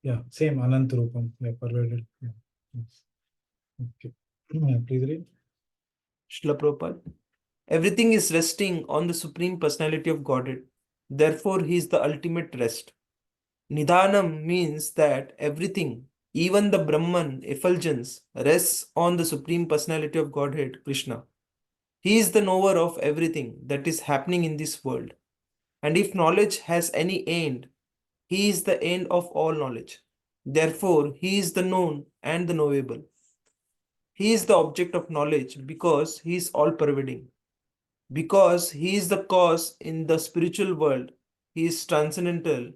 Yeah, same Anantarupam. Yeah, pervaded. Yeah. Yes. Okay. Yeah, please read. Srila Prabhupada. Everything is resting on the Supreme Personality of Godhead. Therefore, He is the ultimate rest. Nidhanam means that everything, even the Brahman effulgence, rests on the Supreme Personality of Godhead, Krishna. He is the knower of everything that is happening in this world. And if knowledge has any end, He is the end of all knowledge. Therefore, He is the known and the knowable. He is the object of knowledge because He is all pervading. Because He is the cause in the spiritual world, He is transcendental.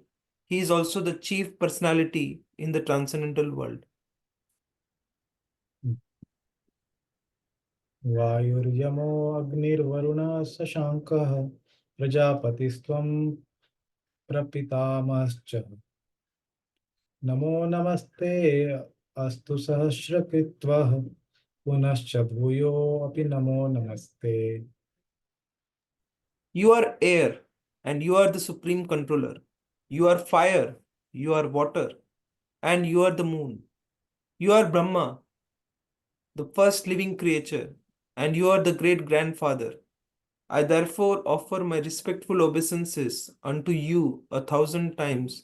He is also the chief personality in the transcendental world. वायुर्यमो अग्निर्वरुणः शशाङ्कः प्रजापतिस्त्वं प्रपितामहश्च नमो नमस्ते अस्तु सहस्रकृत्वः पुनश्च भूयोऽपि नमो नमस्ते. You are air and you are the supreme controller. You are fire, you are water, and you are the moon. You are Brahma, the first living creature. and you are the great grandfather. I therefore offer my respectful obeisances unto you 1,000 times,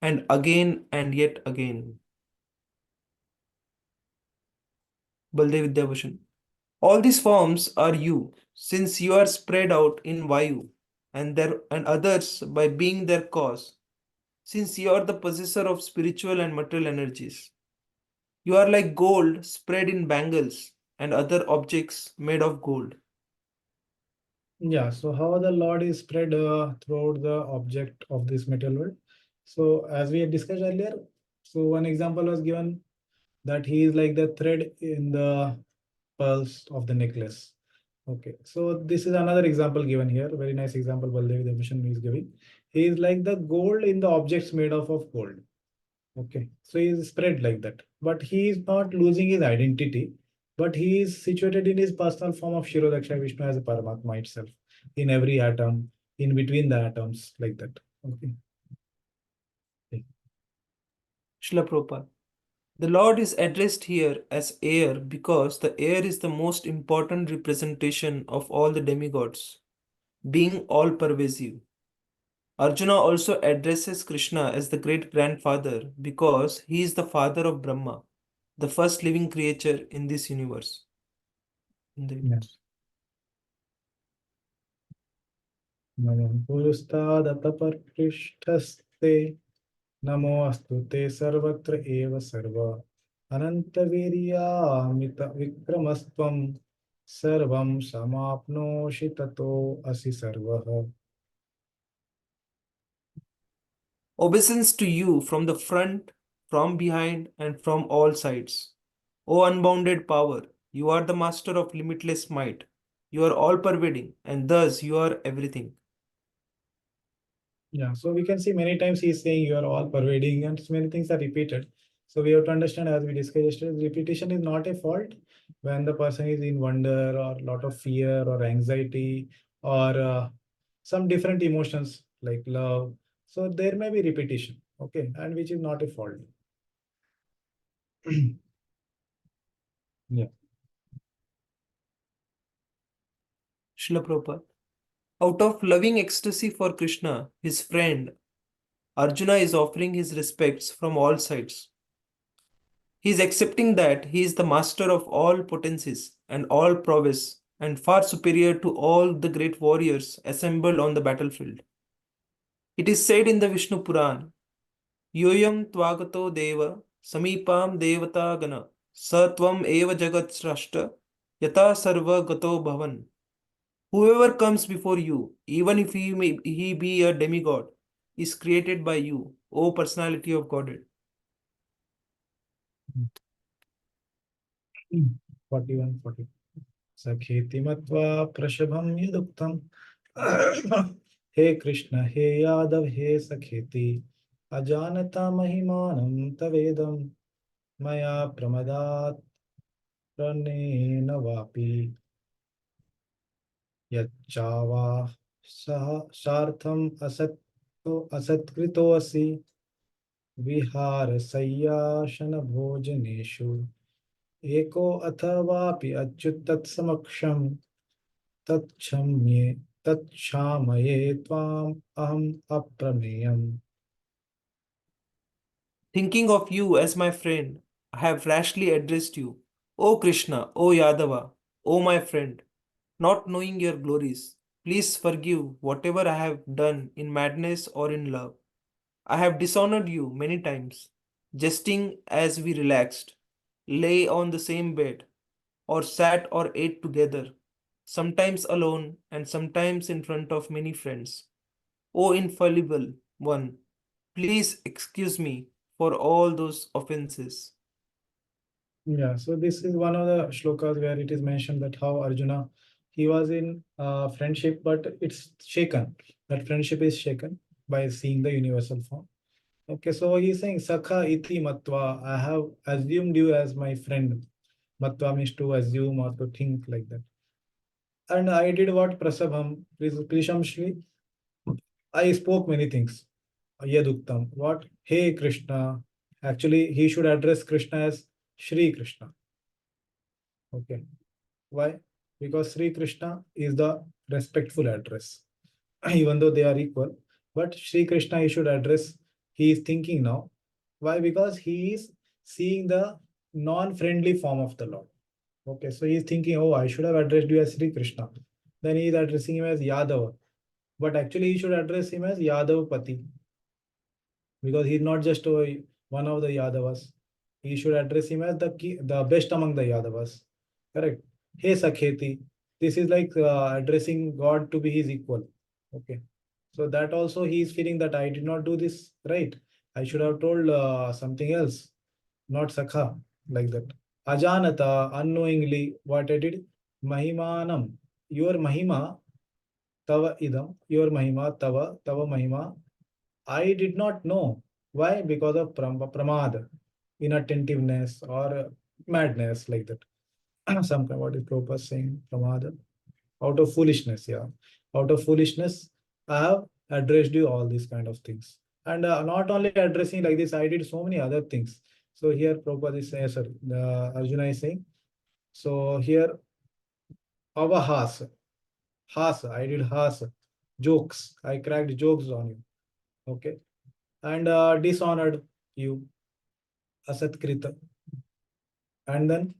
and again and yet again. Baldev Vidyabhushan. All these forms are you, since you are spread out in Vayu, and others by being their cause, since you are the possessor of spiritual and material energies. You are like gold spread in bangles and other objects made of gold. Yeah, so how the Lord is spread throughout the object of this material world. So as we had discussed earlier, so one example was given that he is like the thread in the pearls of the necklace. Okay, so this is another example given here. Very nice example Baldev Devishan is giving. He is like the gold in the objects made of gold. Okay, so he is spread like that, but he is not losing his identity, but he is situated in his personal form of Shirodaksha Vishnu as a Paramatma itself, in every atom, in between the atoms, like that. Okay. Srila Prabhupada. The Lord is addressed here as air because the air is the most important representation of all the demigods, being all pervasive. Arjuna also addresses Krishna as the great grandfather because he is the father of Brahma, the first living creature in this universe. In the universe. Namo Purustadataparkrishtaste Namo Astute Sarvatra Eva Sarva Anantavirya Vikramasvam Sarvam Samapnoshi Tato Asi Sarvaha. Obeisance to you from the front, from behind, and from all sides. O unbounded power, you are the master of limitless might. You are all pervading, and thus you are everything. Yeah, so we can see many times he's saying you are all pervading, and many things are repeated. So we have to understand, as we discussed yesterday, repetition is not a fault when the person is in wonder or lot of fear or anxiety or some different emotions like love. So there may be repetition, okay, and which is not a fault. Yeah. Srila Prabhupada. Out of loving ecstasy for Krishna, his friend, Arjuna is offering his respects from all sides. He is accepting that he is the master of all potencies and all prowess and far superior to all the great warriors assembled on the battlefield. It is said in the Vishnu Puran, Yoyam Tvagato Deva Samipam Devata Gana Satvam Eva Jagat Srashta Yata Sarva Gato Bhavan. Whoever comes before you, even if he be a demigod, is created by you, O personality of Godhead. 41, 40. Sakheti matva prashabham yaduktam. He Krishna, he Yadav, he Sakheti. Ajanata mahimanam tavedam. Maya pramadat pranena vapi. Yachava sartham asatkrito asi. Vihara sayyashana bhojaneshu. Eko athavapi achyutat samaksham. Tatchamye Tatchamaye Tvam Aham Aprameyam. Thinking of you as my friend, I have rashly addressed you, O Krishna, O Yadava, O my friend, not knowing your glories. Please forgive whatever I have done in madness or in love. I have dishonored you many times, jesting as we relaxed, lay on the same bed, or sat or ate together, sometimes alone and sometimes in front of many friends. O infallible one, please excuse me for all those offenses. Yeah, so this is one of the shlokas where it is mentioned that how Arjuna, he was in friendship, but it's shaken. That friendship is shaken by seeing the universal form. Okay, so he's saying Sakha iti matva. I have assumed you as my friend. Matva means to assume or to think like that. And I did what Prasabham, Prisham Shri. I spoke many things. Yaduktam. What? Hey Krishna. Actually, he should address Krishna as Shri Krishna. Okay. Why? because Sri Krishna is the respectful address. Even though they are equal, but Sri Krishna he should address, he is thinking now. Why? Because he is seeing the non-friendly form of the Lord. Okay, so he is thinking, oh, I should have addressed you as Sri Krishna. Then he is addressing him as Yadava. But actually, he should address him as Yadav Pati, because he is not just one of the Yadavas. He should address him as the best among the Yadavas. Correct. Hey Sakheti. This is like addressing God to be his equal. Okay. So that also he is feeling that I did not do this right. I should have told something else, not Sakha, like that. Ajanata, unknowingly, what I did? Mahimanam. Your Mahima, Tava idam, your Mahima, Tava Mahima. I did not know. Why? Because of pramad, inattentiveness or madness, like that. Some kind, what is Prabhupada saying? Pramada. Out of foolishness, yeah. Out of foolishness, I have addressed you all these kind of things. And not only addressing like this, I did so many other things. So here Prabhupada is saying, sorry, Arjuna is saying, so here, avahas, has, I did has, jokes, I cracked jokes on you. Okay. And dishonored you, asatkrita. And then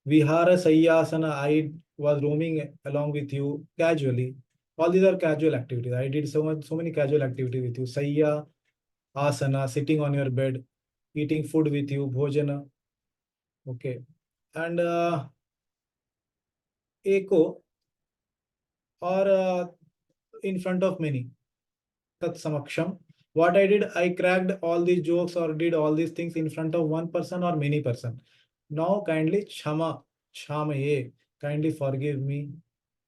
Vihara Sayyasana, I was roaming along with you casually. All these are casual activities. I did so many casual activities with you. Sayya, asana, sitting on your bed, eating food with you, bhojana. Okay. And eko, or in front of many. Tat samaksham. What I did, I cracked all these jokes or did all these things in front of one person or many person. Now kindly Shamaye, kindly forgive me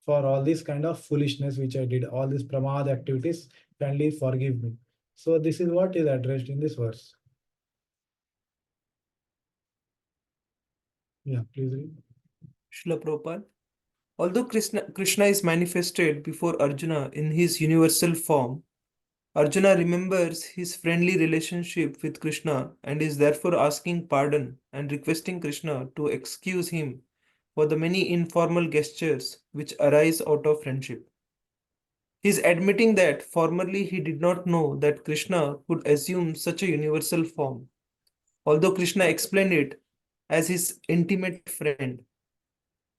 for all this kind of foolishness which I did, all these pramad activities, kindly forgive me. So this is what is addressed in this verse. Yeah, please read. Srila Prabhupada. Although Krishna is manifested before Arjuna in his universal form, Arjuna remembers his friendly relationship with Krishna and is therefore asking pardon and requesting Krishna to excuse him for the many informal gestures which arise out of friendship. He is admitting that formerly he did not know that Krishna could assume such a universal form, although Krishna explained it as his intimate friend.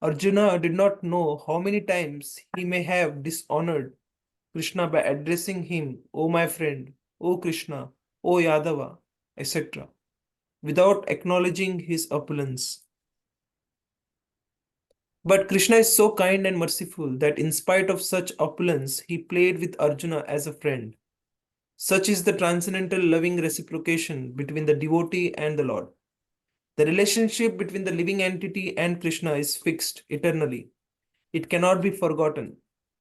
Arjuna did not know how many times he may have dishonored Krishna by addressing him, O my friend, O Krishna, O Yadava, etc., without acknowledging his opulence. But Krishna is so kind and merciful that in spite of such opulence, he played with Arjuna as a friend. Such is the transcendental loving reciprocation between the devotee and the Lord. The relationship between the living entity and Krishna is fixed eternally. It cannot be forgotten,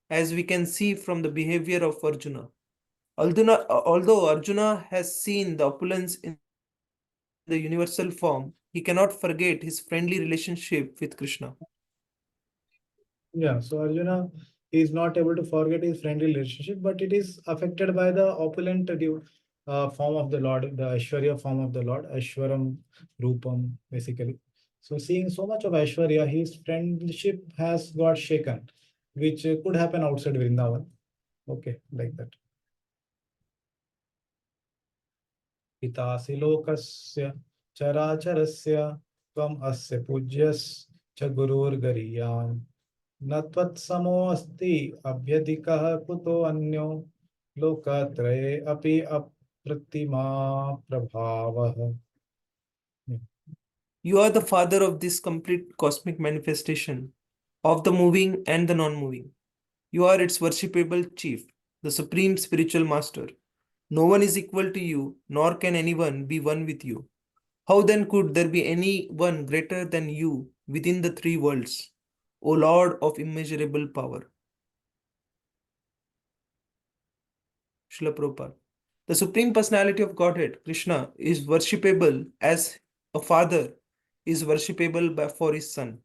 as we can see from the behavior of Arjuna. Although Arjuna has seen the opulence in the universal form, he cannot forget his friendly relationship with Krishna. Yeah, so Arjuna is not able to forget his friendly relationship, but it is affected by the opulent form of the Lord, the Aishwarya form of the Lord, Aishwaram Rupam, basically. So seeing so much of Aishwarya, his friendship has got shaken, which could happen outside Vrindavan. Okay, like that. Pitasi lokasya characharasya tvam asya pugyas cha gurur gariyam. न त्वत्समोऽस्ति अभ्यधिकः कुतो अन्यो लोकत्रये अपि अप्रतिमा प्रभावः. You are the father of this complete cosmic manifestation, of the moving and the non-moving. You are its worshipable chief, the supreme spiritual master. No one is equal to you, nor can anyone be one with you. How then could there be any one greater than you within the three worlds, O Lord of immeasurable power? Srila Prabhupada. The Supreme Personality of Godhead, Krishna, is worshipable as a father is worshipable for his son.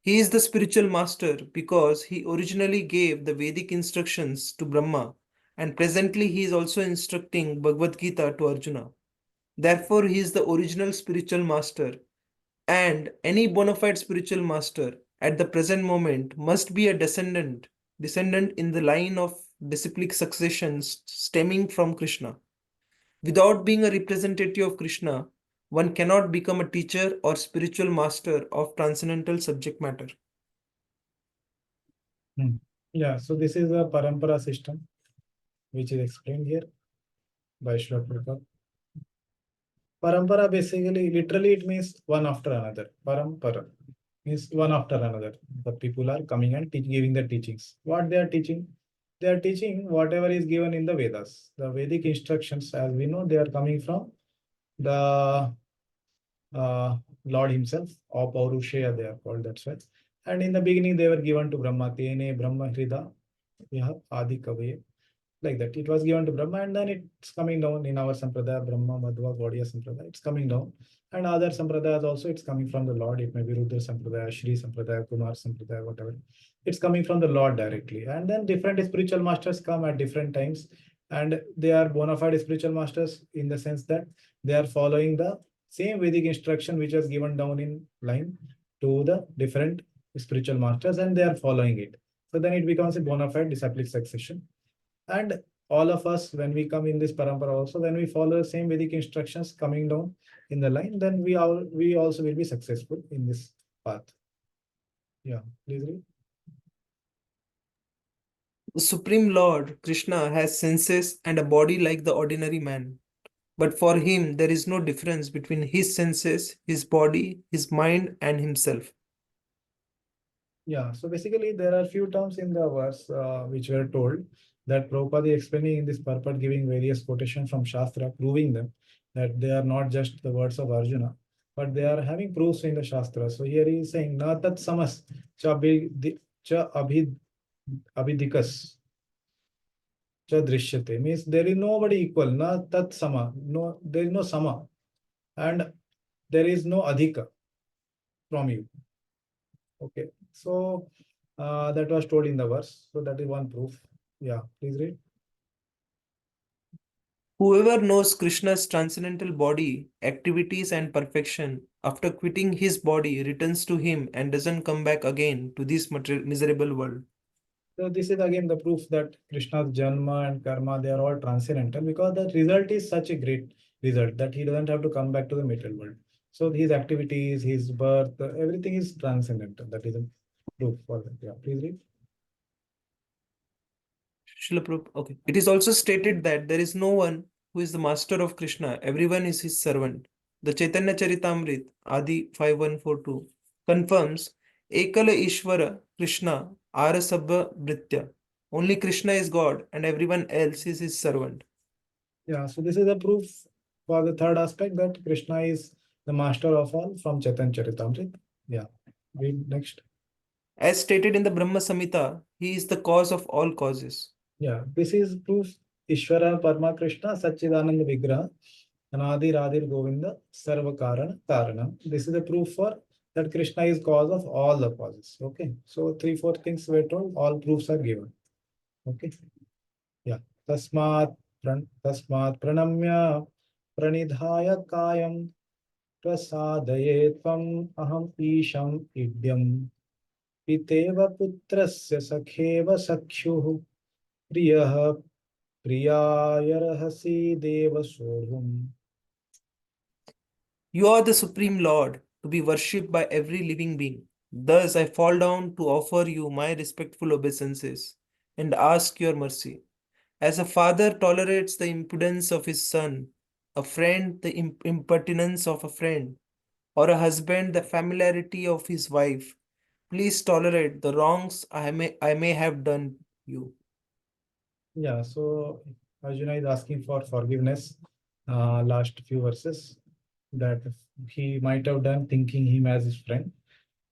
He is the spiritual master because he originally gave the Vedic instructions to Brahma, and presently he is also instructing Bhagavad Gita to Arjuna. Therefore, he is the original spiritual master, and any bona fide spiritual master at the present moment must be a descendant in the line of disciplic succession stemming from Krishna. Without being a representative of Krishna, one cannot become a teacher or spiritual master of transcendental subject matter. Yeah, so this is a parampara system which is explained here by Srila Prabhupada. Parampara basically, literally, it means one after another. Parampara means one after another. The people are coming and giving the teachings. What they are teaching? They are teaching whatever is given in the Vedas. The Vedic instructions, as we know, they are coming from the Lord himself, or Paurushaya, they are called, that's why. And in the beginning, they were given to Brahma. Tene Brahma Hrida Yaha Adi Kavye. Like that, it was given to Brahma, and then it's coming down in our Sampradaya, Brahma, Madhva, Gaudiya Sampradaya, it's coming down. And other Sampradayas also, it's coming from the Lord. It may be Rudra Sampradaya, Shri Sampradaya, Kumar Sampradaya, whatever. It's coming from the Lord directly. And then different spiritual masters come at different times. And they are bona fide spiritual masters in the sense that they are following the same Vedic instruction which was given down in line to the different spiritual masters, and they are following it. So then it becomes a bona fide disciplic succession. And all of us, when we come in this parampara also, when we follow the same Vedic instructions coming down in the line, then we also will be successful in this path. Yeah, please read. The Supreme Lord, Krishna, has senses and a body like the ordinary man. But for him, there is no difference between his senses, his body, his mind, and himself. Yeah, so basically there are few terms in the verse which were told that Prabhupada is explaining in this purport, giving various quotations from Shastra, proving them that they are not just the words of Arjuna, but they are having proofs in the Shastra. So here he is saying, Na tat samas cha abhidikas cha drishyate, means there is nobody equal, na tat sama, no, there is no sama, and there is no adhika from you. Okay, so that was told in the verse. So that is one proof. Yeah, please read. Whoever knows Krishna's transcendental body, activities, and perfection, after quitting his body, returns to him and doesn't come back again to this miserable world. So this is again the proof that Krishna's Janma and Karma, they are all transcendental, because the result is such a great result that he doesn't have to come back to the material world. So his activities, his birth, everything is transcendental. That is a proof for that. Yeah, please read. Okay. It is also stated that there is no one who is the master of Krishna, everyone is his servant. The Chaitanya Charitamrita, Adi 5142, confirms Ekala Ishvara Krishna Arasabha Britya. Only Krishna is God and everyone else is his servant. Yeah, so this is a proof for the third aspect that Krishna is the master of all from Chaitanya Charitamrita. Yeah, read next. As stated in the Brahma Samhita, he is the cause of all causes. Yeah, this is proof Ishvara Parma Krishna Satchidananda Vigraha Anadi Radhir Govinda Sarva Karana Karana. This is a proof for that Krishna is cause of all the causes. Okay, so 3-4 things were told, all proofs are given. Okay, yeah. Tasmat pranamya pranidhaya kayam prasadaye tvam aham isham idyam piteva putrasya sakheva sakhyuh priyah priyayarhasi deva sodhum. You are the Supreme Lord, to be worshipped by every living being. Thus I fall down to offer you my respectful obeisances and ask your mercy. As a father tolerates the impudence of his son, a friend the impertinence of a friend, or a husband the familiarity of his wife, please tolerate the wrongs I may have done you. Yeah, so Arjuna is asking for forgiveness, last few verses, that he might have done thinking him as his friend.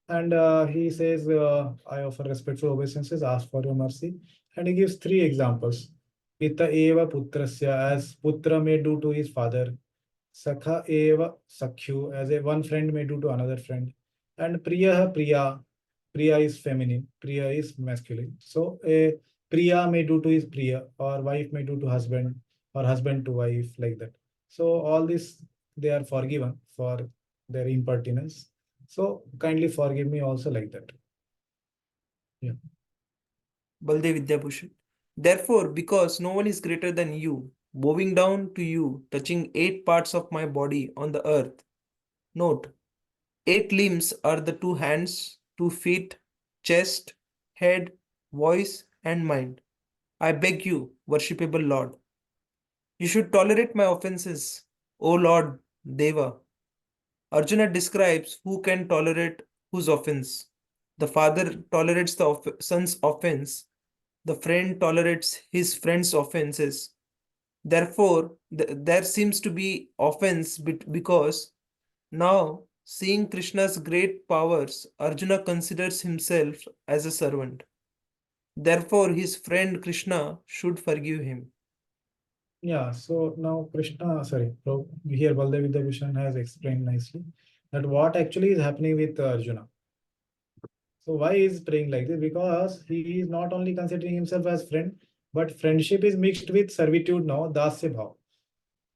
And he says, I offer respectful obeisances, ask for your mercy. And he gives 3 examples. Pita eva putrasya, as putra may do to his father. Sakha eva sakhyu, as a one friend may do to another friend. And priya priya, priya is feminine, priya is masculine. So a priya may do to his priya, or wife may do to husband, or husband to wife, like that. So all this, they are forgiven for their impertinence. So kindly forgive me also like that. Yeah. Baldev Vidyabhushan. Therefore, because no one is greater than you, bowing down to you, touching 8 parts of my body on the earth. Note, 8 limbs are the 2 hands, 2 feet, chest, head, voice, and mind. I beg you, worshipable Lord, you should tolerate my offenses, O Lord Deva. Arjuna describes who can tolerate whose offense. The father tolerates the son's offense. The friend tolerates his friend's offenses. Therefore, there seems to be offense because now, seeing Krishna's great powers, Arjuna considers himself as a servant. Therefore, his friend Krishna should forgive him. Yeah, so now here Baldev Vidyabhushan has explained nicely that what actually is happening with Arjuna. So why is praying like this? Because he is not only considering himself as friend, but friendship is mixed with servitude now, dasya bhav.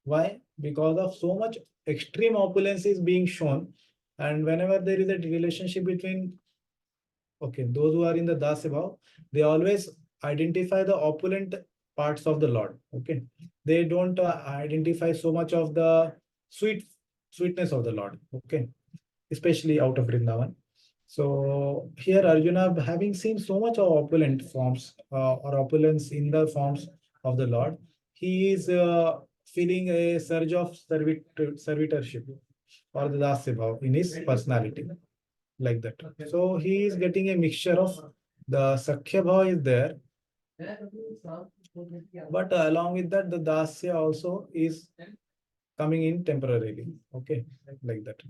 Why? Because of so much extreme opulence is being shown, and whenever there is a relationship between those who are in the dasya bhav, they always identify the opulent parts of the Lord. Okay, they don't identify so much of the sweetness of the Lord. Okay, especially out of Vrindavan. So here Arjuna, having seen so much of opulent forms or opulence in the forms of the Lord, he is feeling a surge of servitorship or the dasya bhav in his personality, like that. So he is getting a mixture of the Sakhya bhav is there, but along with that, the dasya also is coming in temporarily. Okay, like that.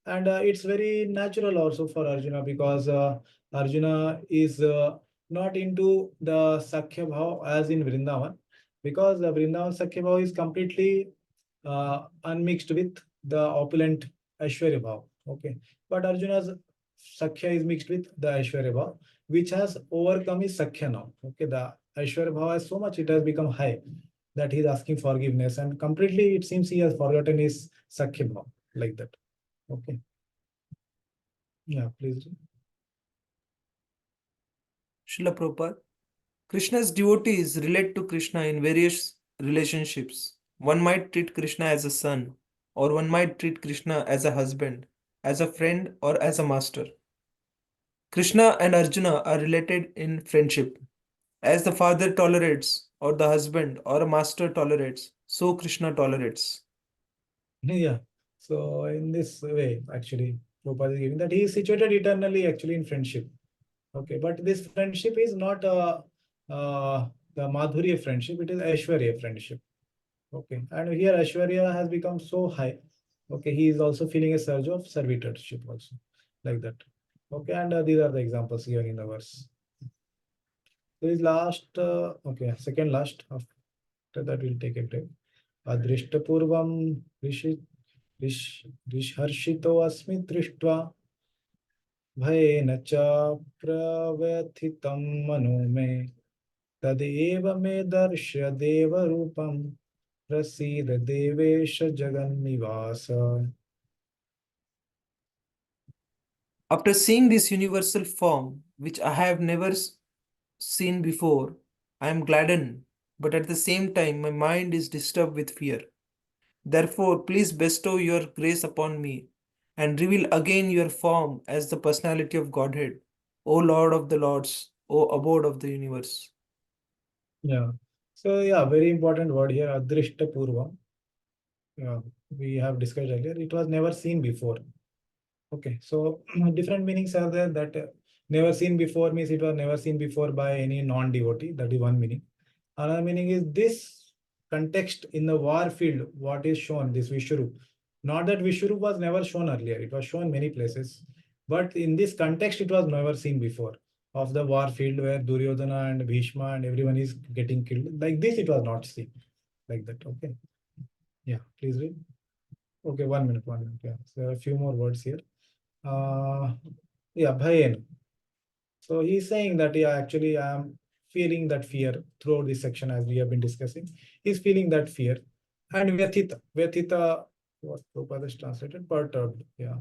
And it's very natural also for Arjuna because Arjuna is not into the Sakhya Bhav as in Vrindavan, because the Vrindavan Sakhya Bhav is completely unmixed with the opulent Aishwarya Bhav. Okay, but Arjuna's Sakhya is mixed with the Aishwarya Bhav, which has overcome his Sakhya now. Okay, the Aishwarya Bhav has so much, it has become high that he is asking forgiveness, and completely it seems he has forgotten his Sakhya Bhav, like that. Okay. Yeah, please. Srila Prabhupada. Krishna's devotees relate to Krishna in various relationships. One might treat Krishna as a son, or one might treat Krishna as a husband, as a friend, or as a master. Krishna and Arjuna are related in friendship. As the father tolerates, or the husband or a master tolerates, so Krishna tolerates. Yeah. So in this way, actually, Prabhupada is giving that he is situated eternally actually in friendship. Okay, but this friendship is not the Madhurya friendship, it is Aishwarya friendship. Okay, and here Aishwarya has become so high. Okay, he is also feeling a surge of servitorship also, like that. Okay, and these are the examples given in the verse. This last, second last. After that, we'll take a break. Adrishtapurvam Rishharshito Asmi Drishtva Bhayena cha pravyathitam mano me Tadeva me darsya deva rupam Prasida devesha jagannivasa. After seeing this universal form, which I have never seen before, I am gladdened, but at the same time, my mind is disturbed with fear. Therefore, please bestow your grace upon me and reveal again your form as the personality of Godhead, O Lord of the Lords, O abode of the universe. Yeah. So yeah, very important word here, Adrishtapurvam. Yeah, we have discussed earlier. It was never seen before. Okay, so different meanings are there that never seen before means it was never seen before by any non-devotee. That is one meaning. Another meaning is this context in the war field, what is shown, this Vishwarup. Not that Vishwarup was never shown earlier, it was shown many places. But in this context, it was never seen before. Of the war field where Duryodhana and Bhishma and everyone is getting killed. Like this, it was not seen. Like that. Okay. Yeah, please read. Okay, 1 minute, 1 minute. Yeah. So a few more words here. Yeah, Bhayen. So he's saying that, yeah, actually, I am feeling that fear throughout this section as we have been discussing. He's feeling that fear. And Vyathita. Vyathita, what Prabhupada is translated, perturbed. Yeah.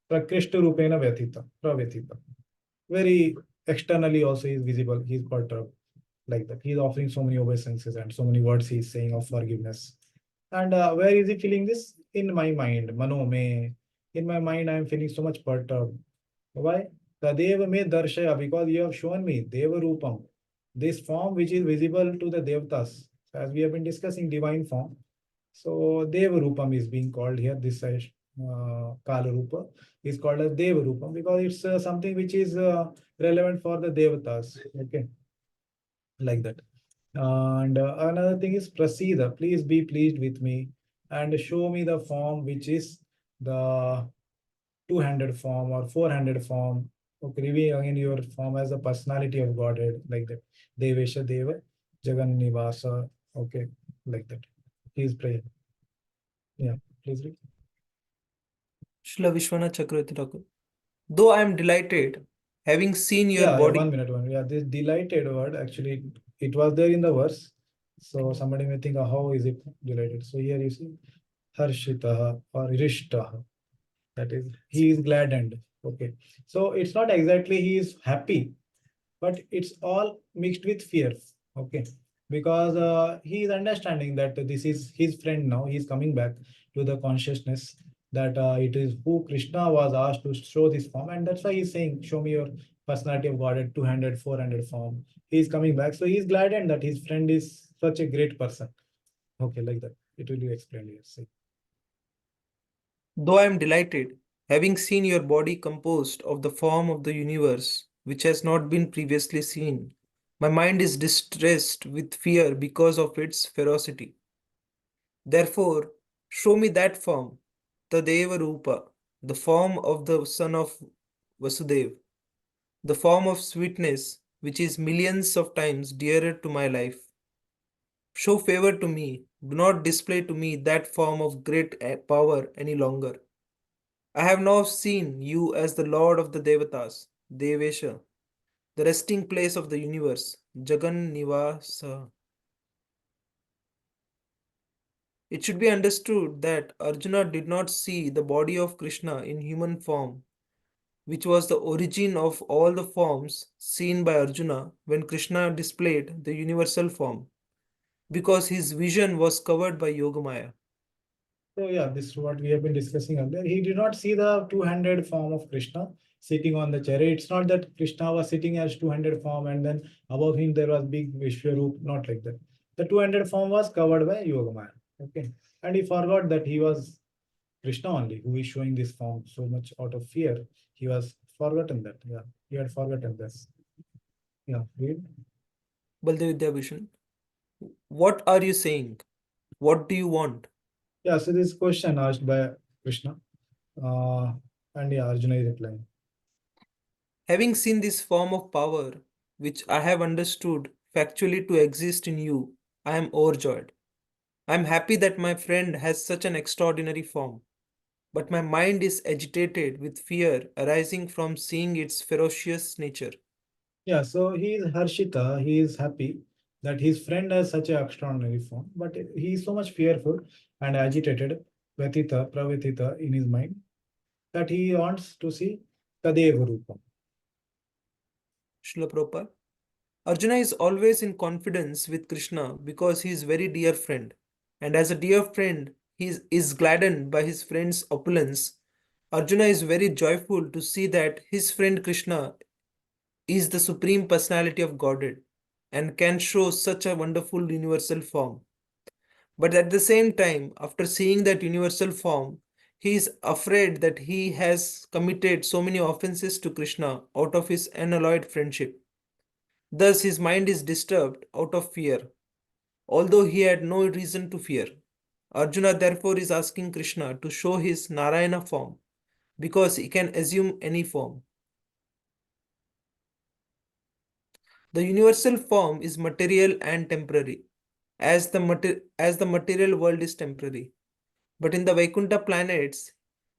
Prakrishta Rupena Vyathita. Pravyatita. Very externally also he is visible. He is perturbed like that. He is offering so many obeisances and so many words he is saying of forgiveness. And where is he feeling this? In my mind, mano me. In my mind, I am feeling so much perturbed. Why? Tadeva me darshaya, because you have shown me Deva Rupam, this form which is visible to the Devtas. As we have been discussing divine form. So Deva Rupam is being called here. This Kala Rupa is called as Deva Rupam because it's something which is relevant for the Devatas. Okay, like that. And another thing is Prasida, please be pleased with me and show me the form which is the two-handed form or four-handed form. Okay, reveal again your form as a personality of Godhead, like that. Devesha Deva, Jagan Nivasa. Okay, like that. Please pray. Yeah, please read. Srila Vishwanath Chakravarti Thakur. Though I am delighted, having seen your Yeah, body. 1 minute, 1 minute. Yeah, this delighted word actually it was there in the verse. So somebody may think, how is it delighted? So here you see Harshitaha or Irishtaha. That is, he is gladdened. Okay. So it's not exactly he is happy, but it's all mixed with fear. Okay. Because he is understanding that this is his friend now. He's coming back to the consciousness that it is who Krishna was asked to show this form. And that's why he's saying, show me your personality of Godhead, two-handed, four-handed form. He's coming back. So he's gladdened that his friend is such a great person. Okay, like that. It will be explained here. See. Though I am delighted, having seen your body composed of the form of the universe, which has not been previously seen, my mind is distressed with fear because of its ferocity. Therefore, show me that form, Tadeva Rupa, the form of the son of Vasudev, the form of sweetness, which is millions of times dearer to my life. Show favor to me, do not display to me that form of great power any longer. I have now seen you as the Lord of the Devatas, Devesha, the resting place of the universe, Jagan Nivasa. It should be understood that Arjuna did not see the body of Krishna in human form, which was the origin of all the forms seen by Arjuna when Krishna displayed the universal form, because his vision was covered by Yogamaya. So yeah, this is what we have been discussing earlier. He did not see the two-handed form of Krishna sitting on the chariot. It's not that Krishna was sitting as two-handed form and then above him there was big Vishwaroop, not like that. The two-handed form was covered by Yogamaya. Okay. And he forgot that he was Krishna only, who is showing this form so much out of fear. He was forgotten that. Yeah. He had forgotten this. Yeah. Read. Baldev Vidyabhushan, what are you saying? What do you want? Yeah, so this question asked by Krishna. And yeah, Arjuna is replying. Having seen this form of power, which I have understood factually to exist in you, I am overjoyed. I am happy that my friend has such an extraordinary form, but my mind is agitated with fear arising from seeing its ferocious nature. Yeah, so he is Harshita, he is happy that his friend has such an extraordinary form, but he is so much fearful and agitated, Pravatita in his mind, that he wants to see Tadeva Rupam. Srila Prabhupada. Arjuna is always in confidence with Krishna because he is very dear friend. And as a dear friend, is gladdened by his friend's opulence. Arjuna is very joyful to see that his friend Krishna is the supreme personality of Godhead and can show such a wonderful universal form. But at the same time, after seeing that universal form, he is afraid that he has committed so many offenses to Krishna out of his unalloyed friendship. Thus, his mind is disturbed out of fear, although he had no reason to fear. Arjuna therefore is asking Krishna to show his Narayana form because he can assume any form. The universal form is material and temporary, as the material world is temporary. But in the Vaikuntha planets,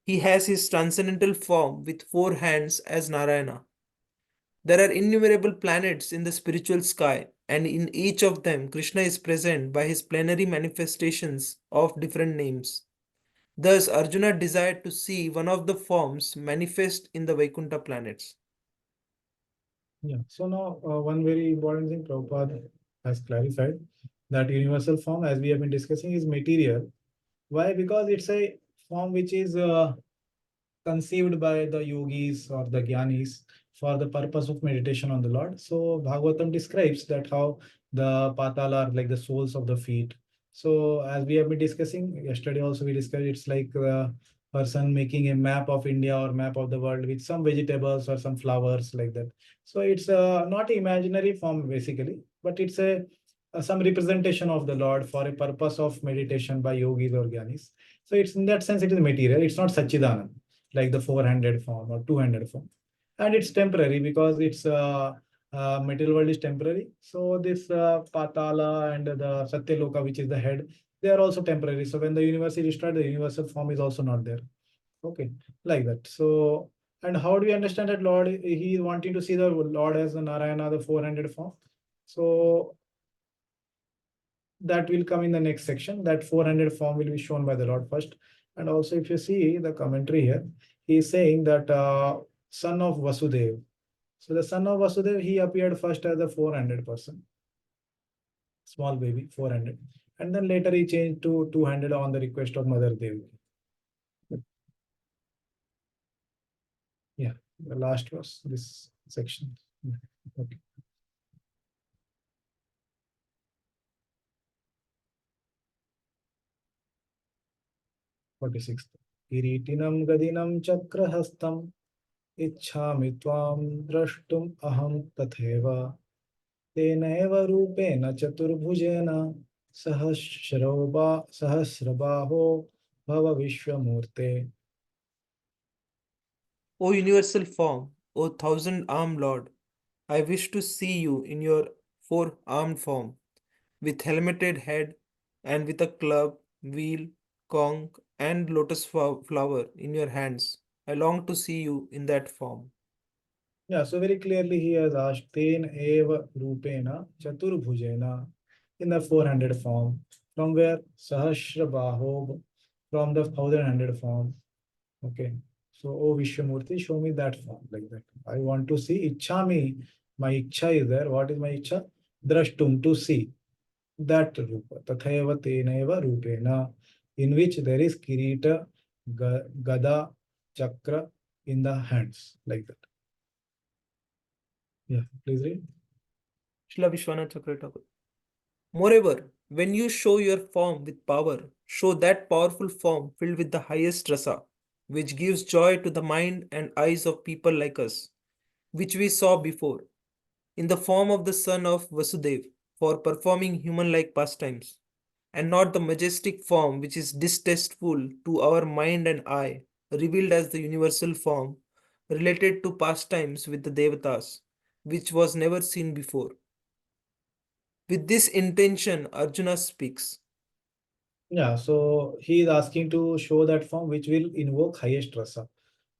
he has his transcendental form with four hands as Narayana. There are innumerable planets in the spiritual sky, and in each of them, Krishna is present by his plenary manifestations of different names. Thus, Arjuna desired to see one of the forms manifest in the Vaikuntha planets. Yeah. So now one very important thing Prabhupada has clarified that universal form, as we have been discussing, is material. Why? Because it's a form which is conceived by the yogis or the jnanis for the purpose of meditation on the Lord. So Bhagavatam describes that how the patala are like the soles of the feet. So as we have been discussing yesterday, also we discussed it's like a person making a map of India or map of the world with some vegetables or some flowers like that. So it's not an imaginary form basically, but it's a some representation of the Lord for a purpose of meditation by yogis or jnanis. So it's in that sense it is material. It's not Sachidanand like the 400 form or 200 form, and it's temporary because it's material world is temporary. So this patala and the satyaloka, which is the head, they are also temporary. So when the universe is destroyed, the universal form is also not there. Okay, like that. So, and how do we understand that Lord, he is wanting to see the Lord as the Narayana, the 400 form? So that will come in the next section. That 400 form will be shown by the Lord first. And also, if you see the commentary here, he is saying that son of Vasudev. So the son of Vasudev, he appeared first as a 400 person, small baby, 400. And then later he changed to 200 on the request of Mother Devi. Yeah, the last was this section. Yeah, okay. Forty-sixth. Kiritinam gadinam chakrahastam इच्छामि त्वां द्रष्टुम् अहं तथैव तेनैव रूपेण चतुर्भुजेन सहस्रबाहो भव विश्वमूर्ते. O universal form, O thousand-armed Lord, I wish to see you in your four-armed form, with helmeted head and with a club, wheel, conch, and lotus flower in your hands. I long to see you in that form. Yeah, so very clearly he has asked Ten eva rupena chaturbhujena in the 400 form. From where? Sahasra baho, from the 1100 form. Okay. So, O Vishwamurti, show me that form like that. I want to see Ichchami. My Ichcha is there. What is my Ichcha? Drashtum, to see that Rupa. Tathaiva tenaiva rupena, in which there is Kirita, Gada, Chakra in the hands, like that. Yeah, please read. Srila Vishwanath Chakravarti. Moreover, when you show your form with power, show that powerful form filled with the highest rasa, which gives joy to the mind and eyes of people like us, which we saw before, in the form of the son of Vasudev, for performing human-like pastimes, and not the majestic form which is distasteful to our mind and eye, revealed as the universal form, related to pastimes with the Devatas, which was never seen before. With this intention, Arjuna speaks. Yeah, so he is asking to show that form which will invoke highest rasa.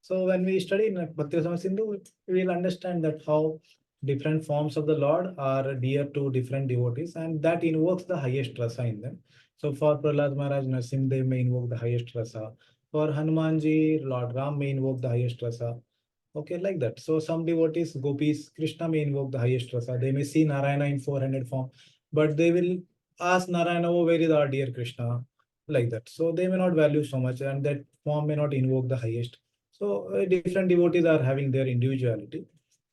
So when we study in Bhakti Rasamrita Sindhu, we will understand that how different forms of the Lord are dear to different devotees, and that invokes the highest rasa in them. So for Prahlad Maharaj, Narsimha Dev may invoke the highest rasa. For Hanumanji, Lord Ram may invoke the highest rasa. Okay, like that. So some devotees, gopis, Krishna may invoke the highest rasa. They may see Narayana in 400 form, but they will ask Narayana, oh, where is our dear Krishna? Like that. So they may not value so much, and that form may not invoke the highest. So different devotees are having their individuality,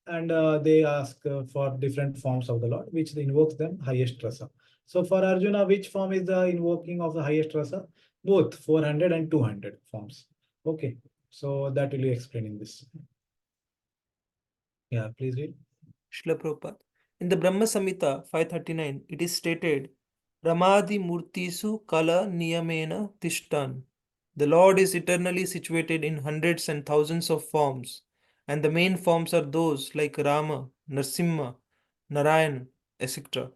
and they ask for different forms of the Lord, which invokes them highest rasa. So for Arjuna, which form is the invoking of the highest rasa? Both 400 and 200 forms. Okay, so that will be explaining this. Yeah, please read. Srila Prabhupada. In the Brahma Samhita 539, it is stated, Ramadi Murtisu Kala Niyamena Tishtan. The Lord is eternally situated in hundreds and thousands of forms, and the main forms are those like Rama, Narsimha, Narayan, etc.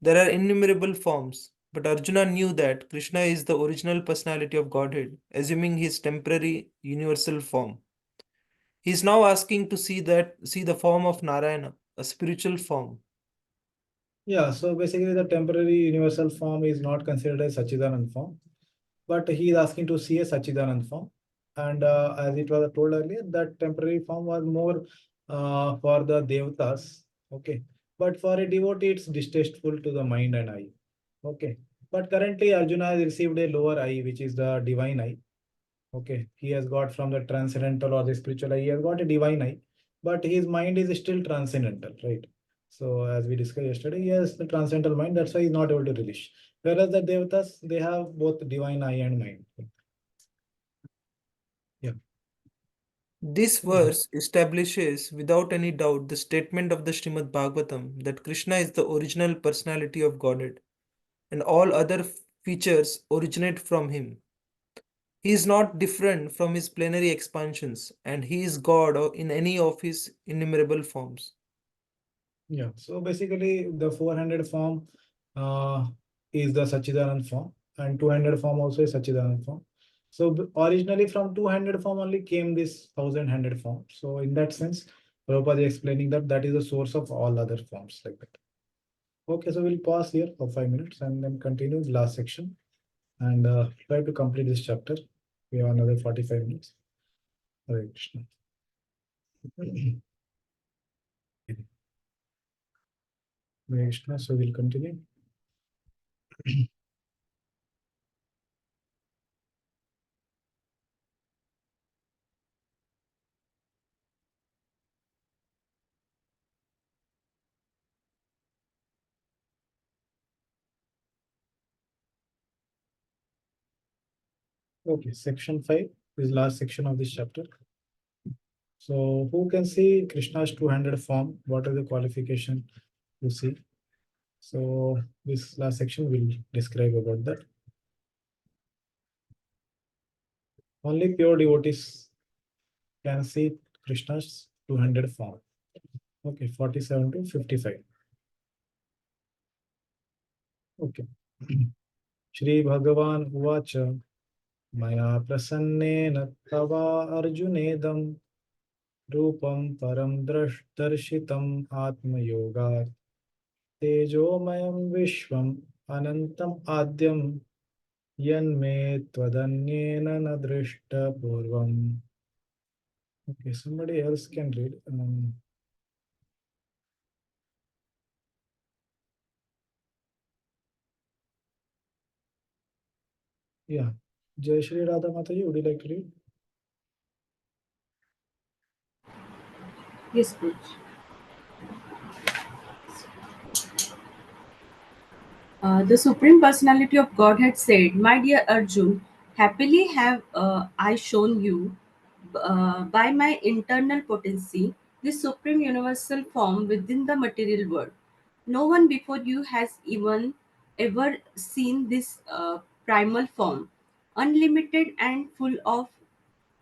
There are innumerable forms, but Arjuna knew that Krishna is the original personality of Godhead, assuming his temporary universal form. He is now asking to see the form of Narayana, a spiritual form. Yeah, so basically the temporary universal form is not considered as Sachidanand form, but he is asking to see a Sachidanand form. And as it was told earlier, that temporary form was more for the devatas. Okay, but for a devotee, it's distasteful to the mind and eye. Okay, but currently Arjuna has received a lower eye, which is the divine eye. Okay, he has got from the transcendental or the spiritual eye, he has got a divine eye, but his mind is still transcendental, right? So as we discussed yesterday, he has the transcendental mind, that's why he's not able to release. Whereas the devatas, they have both divine eye and mind. Yeah. This verse establishes without any doubt the statement of the Srimad Bhagavatam that Krishna is the original personality of Godhead and all other features originate from him. He is not different from his plenary expansions, and he is God in any of his innumerable forms. Yeah, so basically the 400 form uh, is the Sachidanand form, and 200 form also is Sachidanand form. So originally from 200 form only came this 1000 form. So in that sense, Prabhupada is explaining that that is the source of all other forms like that. Okay, so we'll pause here for 5 minutes and then continue the last section and try to complete this chapter. We have another 45 minutes. Hare Krishna. Hare Krishna, so we'll continue. Okay, section 5 is last section of this chapter. So who can see Krishna's 200 form? What are the qualification to see? So this last section will describe about that. Only pure devotees can see Krishna's 200 form. Okay, 47 to 55. Okay. Shri Bhagavan Uvacha Maya Prasannena Tava Arjunedam Rupam Param Darshitam Atma Yoga Tejomayam Vishwam Anantam Adyam Yanme Twadanyena Nadrishta Purvam. Okay, somebody else can read. Yeah. Jai Shri Radha Mataji, would you like to read? Yes, please. The Supreme Personality of Godhead said, "My dear Arjun, happily have I shown you by my internal potency this supreme universal form within the material world. No one before you has even ever seen this primal form, unlimited and full of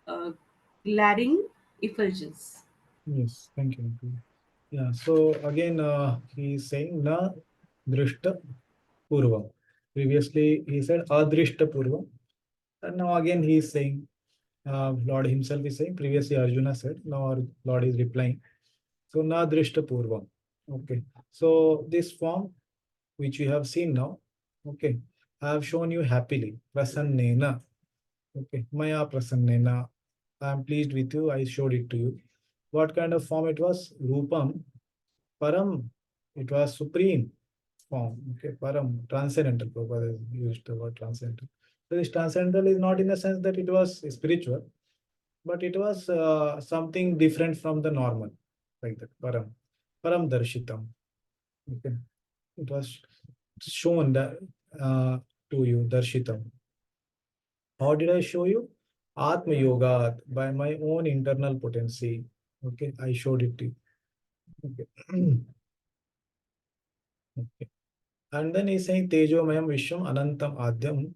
uh, glaring effulgence." Yes, thank you. Yeah, so again, he is saying Na Drishta Purvam. Previously, he said Adrishta Purvam. And now again, he is saying, Lord himself is saying, previously Arjuna said, now our Lord is replying. So Na Drishta Purvam. Okay, so this form which you have seen now, okay, I have shown you happily. Prasannena. Okay, Maya Prasannena. I am pleased with you. I showed it to you. What kind of form it was? Rupam, Param. It was supreme form. Okay, Param, transcendental. Prabhupada has used the word transcendental. So this transcendental is not in the sense that it was spiritual, but it was something different from the normal, like that. Param, Param Darshitam. Okay, it was shown that to you, Darshitam. How did I show you? Atma Yoga by my own internal potency. Okay, I showed it to you. Okay. Okay. And then he's saying Tejomayam Vishwam Anantam Adyam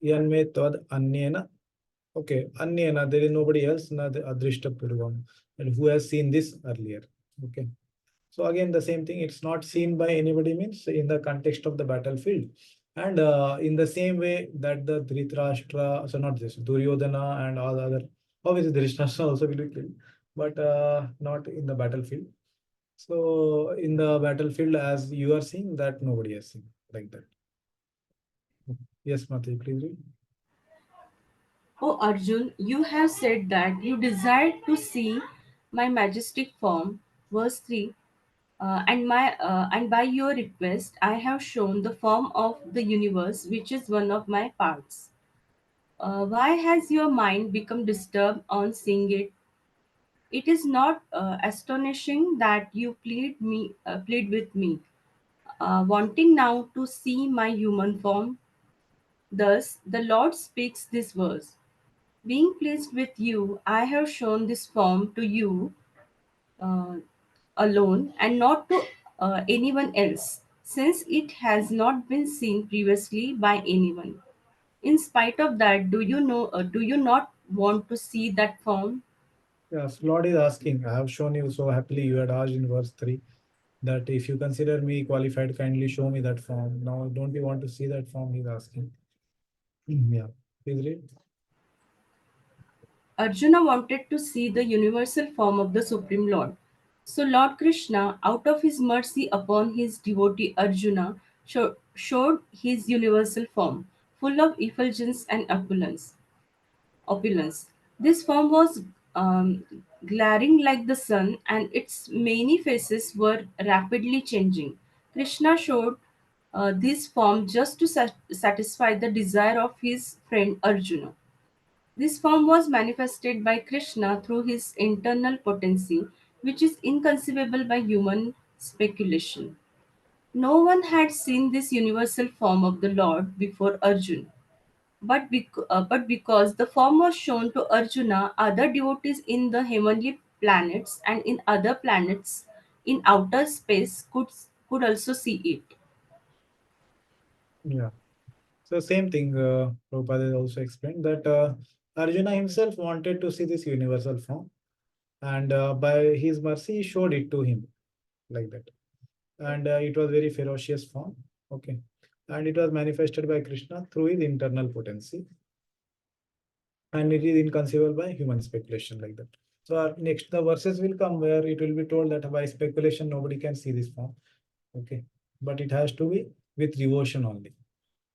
Yanme Tvad Anyena. Okay, Anyena, there is nobody else, not the Adrishta Purvam, and who has seen this earlier. Okay. So again, the same thing, it's not seen by anybody means in the context of the battlefield. And in the same way that the Dhritarashtra, so not this, Duryodhana and all the other, obviously Dhritarashtra also will be killed, but not in the battlefield. So in the battlefield, as you are seeing, that nobody has seen like that. Yes, Mati, please read. O Arjun, you have said that you desired to see my majestic form. Verse 3. And by your request, I have shown the form of the universe, which is one of my parts. Why has your mind become disturbed on seeing it? It is not astonishing that you plead with me, wanting now to see my human form. Thus, the Lord speaks this verse: being pleased with you, I have shown this form to you uh, alone and not to anyone else, since it has not been seen previously by anyone. In spite of that, do you not want to see that form? Yes, Lord is asking, I have shown you so happily, you had asked in verse 3 that if you consider me qualified, kindly show me that form. Now, don't you want to see that form? He's asking. Yeah, please read. Arjuna wanted to see the universal form of the Supreme Lord. So Lord Krishna, out of his mercy upon his devotee Arjuna, showed his universal form, full of effulgence and opulence. This form was um, glaring like the sun, and its many faces were rapidly changing. Krishna showed this form just to satisfy the desire of his friend Arjuna. This form was manifested by Krishna through his internal potency, which is inconceivable by human speculation. No one had seen this universal form of the Lord before Arjuna. But because the form was shown to Arjuna, other devotees in the heavenly planets and in other planets in outer space could also see it. Yeah. So same thing, Prabhupada has also explained that Arjuna himself wanted to see this universal form, and by his mercy, he showed it to him like that. And it was very ferocious form. Okay. And it was manifested by Krishna through his internal potency. And it is inconceivable by human speculation like that. So next, the verses will come where it will be told that by speculation, nobody can see this form. Okay. But it has to be with devotion only.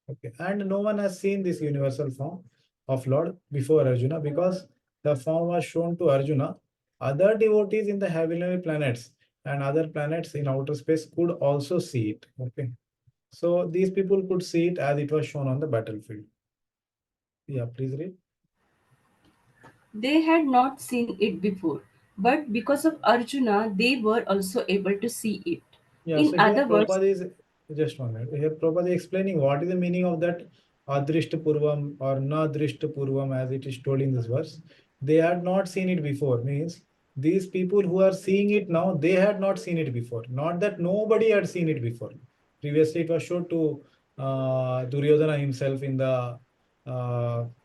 Okay, and no one has seen this universal form of Lord before Arjuna because the form was shown to Arjuna. Other devotees in the heavenly planets and other planets in outer space could also see it. Okay, so these people could see it as it was shown on the battlefield. Yeah, please read. They had not seen it before, but because of Arjuna, they were also able to see it. Yeah, In so here other words, Prabhupada is just 1 minute. Here Prabhupada is explaining what is the meaning of that Adrishta Purvam or Nadrishta Purvam as it is told in this verse. They had not seen it before, means these people who are seeing it now, they had not seen it before. Not that nobody had seen it before. Previously, it was shown to Duryodhana himself in the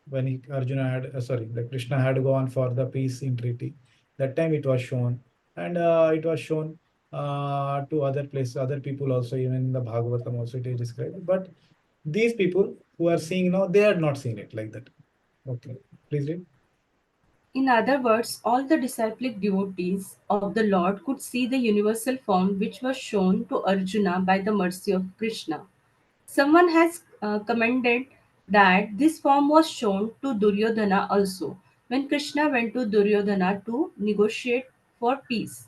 when Arjuna had sorry, the Krishna had gone for the peace in treaty. That time it was shown, and it was shown to other places, other people also, even in the Bhagavatam also it is described. But these people who are seeing now, they had not seen it like that. Okay, please read. all the disciplic devotees of the Lord could see the universal form which was shown to Arjuna by the mercy of Krishna. Someone has commented that this form was shown to Duryodhana also when Krishna went to Duryodhana to negotiate for peace.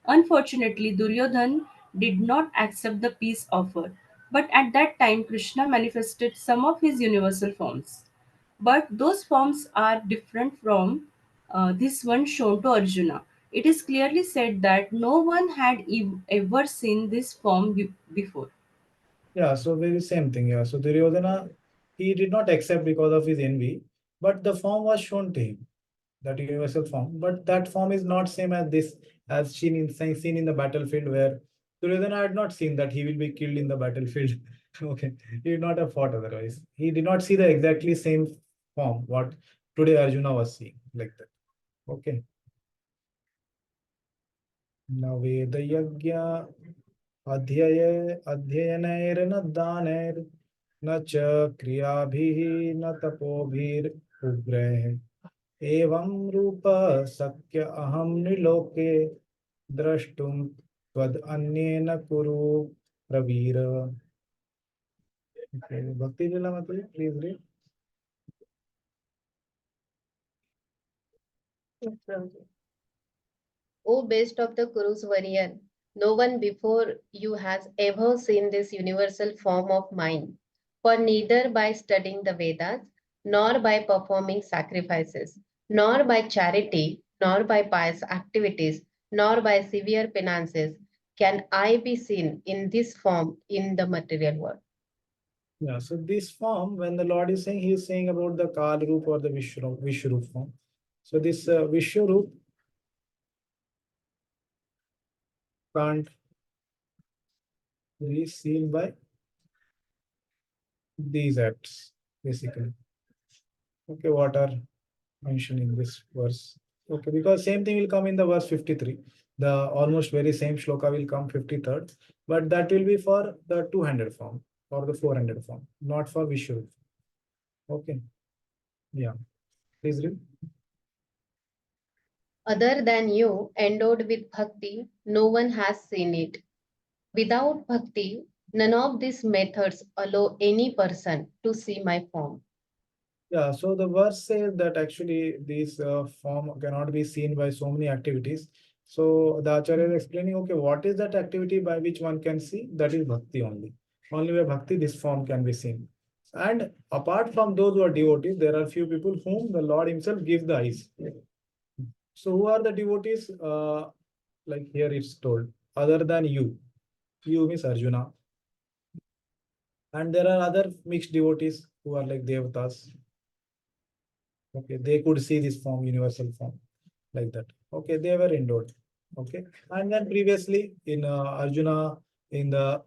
Unfortunately, Duryodhan did not accept the peace offer, but at that time Krishna manifested some of his universal forms. But those forms are different from this one shown to Arjuna. It is clearly said that no one had ever seen this form before. Yeah, so very same thing. Yeah, so Duryodhana, he did not accept because of his envy, but the form was shown to him, that universal form. But that form is not same as this, as seen in the battlefield, where Duryodhana had not seen that he will be killed in the battlefield. Okay, he did not have fought otherwise. He did not see the exactly same form what today Arjuna was seeing like that. Okay. Now Vedayagya अध्ययनैर्न दानैर्न च क्रियाभिः न तपोभिरुग्रैः एवं रूप शक्य अहं निलोके द्रष्टुं त्वदन्येन कुरु Pravir. Okay, Bhakti Lila Mataji, please read. O best of the Kurus warrior, no one before you has ever seen this universal form of mine, for neither by studying the Vedas, nor by performing sacrifices, nor by charity, nor by pious activities, nor by severe penances, can I be seen in this form in the material world. Yeah, so this form, when the Lord is saying, he is saying about the Kal Roop or the Vishwaroop form. So this Vishwaroop can't be seen by these acts, basically. Okay, what are mentioned in this verse? Okay, because same thing will come in the verse 53. The almost very same shloka will come 53rd, but that will be for the two-handed form or the four-handed form, not for Vishwaroop. Okay, yeah, please read. Other than you, endowed with bhakti, no one has seen it. Without bhakti, none of these methods allow any person to see my form. Yeah, so the verse says that actually this form cannot be seen by so many activities. So the Acharya is explaining, okay, what is that activity by which one can see? That is bhakti only. Only by bhakti this form can be seen. And apart from those who are devotees, there are few people whom the Lord himself gives the eyes. So who are the devotees? Like here it's told, other than you. You means Arjuna. And there are other mixed devotees who are like Devatas. Okay, they could see this form, universal form, like that. Okay, they were endowed. Okay, and then previously in Arjuna, in the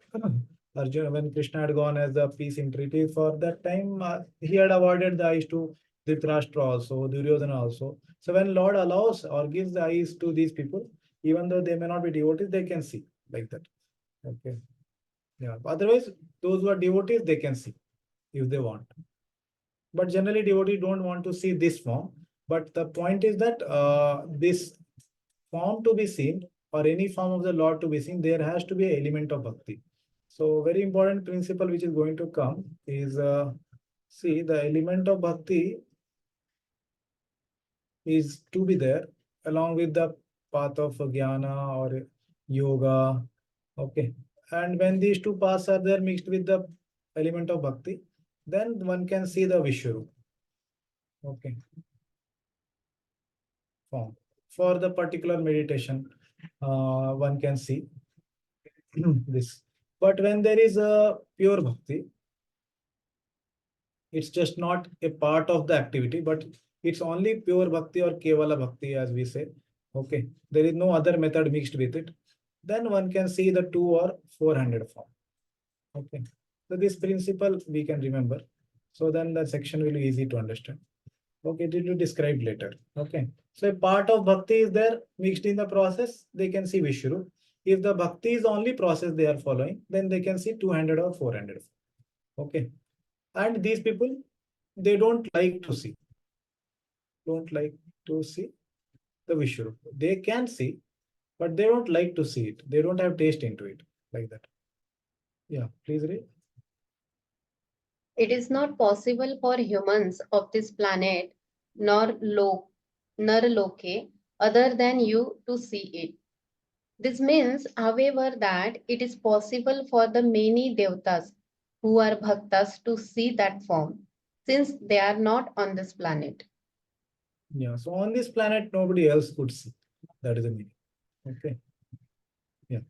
Arjuna, when Krishna had gone as the peace in treaty, for that time he had awarded the eyes to Dhritarashtra also, Duryodhana also. So when Lord allows or gives the eyes to these people, even though they may not be devotees, they can see like that. Okay, yeah. Otherwise, those who are devotees, they can see if they want. But generally devotees don't want to see this form. But the point is that this form to be seen or any form of the Lord to be seen, there has to be an element of bhakti. So very important principle which is going to come is see the element of bhakti is to be there along with the path of jnana or yoga. Okay. And when these two paths are there mixed with the element of bhakti, then one can see the Vishwarup. Okay. Form. For the particular meditation, one can see this. But when there is a pure bhakti, it's just not a part of the activity, but it's only pure bhakti or kevala bhakti, as we say. Okay, there is no other method mixed with it. Then one can see the two or four-handed form. Okay, so this principle we can remember. So then the section will be easy to understand. Okay, it will be described later. Okay, so a part of bhakti is there mixed in the process, they can see Vishwarup. If the bhakti is only process they are following, then they can see two-handed or four-handed. Okay, and these people, they don't like to see the Vishwarup. They can see, but they don't like to see it. They don't have taste into it like that. Yeah, please read. It is not possible for humans of this planet nor loke other than you to see it. This means, however, that it is possible for the many devatas who are bhaktas to see that form, since they are not on this planet. Yeah, so on this planet, nobody else could see. That is the meaning. Okay. Yeah.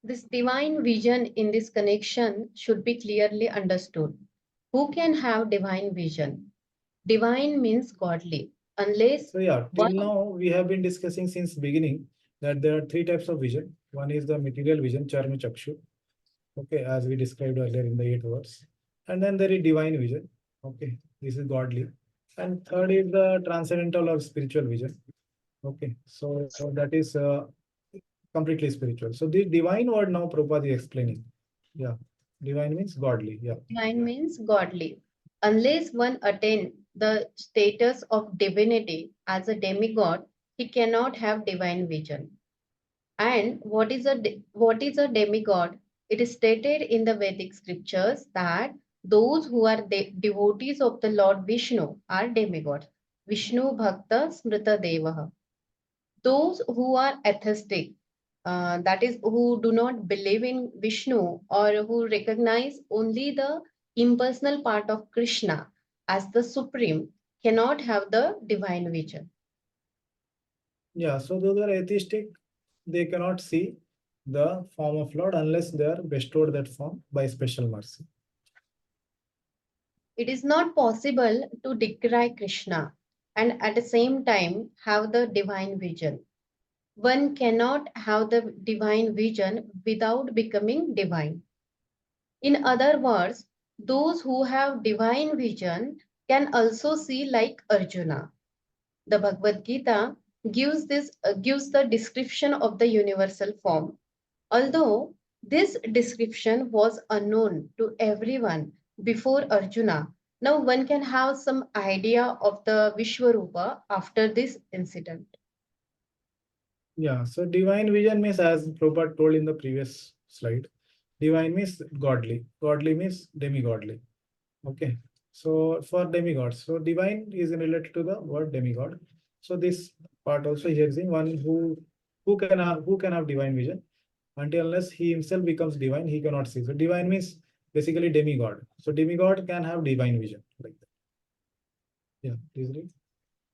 This divine vision in this connection should be clearly understood. Who can have divine vision? Divine means godly, unless So yeah, till one now we have been discussing since beginning that there are three types of vision. One is the material vision, charma chakshu. Okay, as we described earlier in the 8 words. And then there is divine vision. Okay, this is godly. And third is the transcendental or spiritual vision. Okay, so that is completely spiritual. So the divine word now Prabhupada is explaining. Yeah, divine means godly. Yeah. divine means godly. Unless one attain the status of divinity as a demigod, he cannot have divine vision. And what is a demigod? It is stated in the Vedic scriptures that those who are devotees of the Lord Vishnu are demigods. Vishnu Bhakta Smrita Devaha. Those who are atheistic, that is, who do not believe in Vishnu or who recognize only the impersonal part of Krishna as the supreme, cannot have the divine vision. Yeah, so those are atheistic, they cannot see the form of Lord unless they are bestowed that form by special mercy. It is not possible to decry Krishna and at the same time have the divine vision. One cannot have the divine vision without becoming divine. In other words, those who have divine vision can also see like Arjuna. The Bhagavad Gita gives the description of the universal form. Although this description was unknown to everyone before Arjuna, now one can have some idea of the Vishwarupa after this incident. Yeah, so divine vision means, as Prabhupada told in the previous slide, divine means godly, godly means demigodly. Okay, so for demigods, so divine is related to the word demigod. So this part also here is in one who can have divine vision until unless he himself becomes divine, he cannot see. So divine means basically demigod. So demigod can have divine vision like that. Yeah, please read.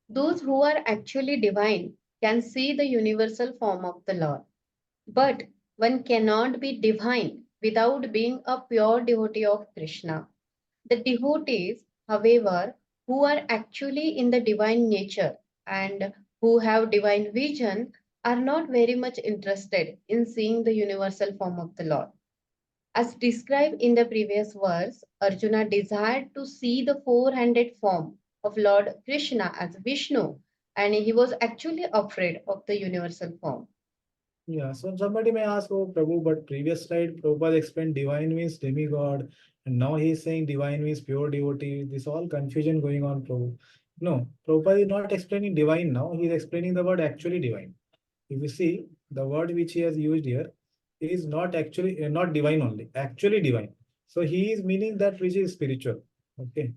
Those who are actually divine can see the universal form of the Lord. But one cannot be divine without being a pure devotee of Krishna. The devotees, however, who are actually in the divine nature and who have divine vision are not very much interested in seeing the universal form of the Lord. As described in the previous verse, Arjuna desired to see the four-handed form of Lord Krishna as Vishnu, and he was actually afraid of the universal form. Yeah, so somebody may ask, oh Prabhu, but previous slide Prabhupada explained divine means demigod, and now he's saying divine means pure devotee. This all confusion going on, Prabhu. No, Prabhupada is not explaining divine now, he is explaining the word actually divine. If you see, the word which he has used here is not actually not divine only, actually divine. So he is meaning that which is spiritual. Okay,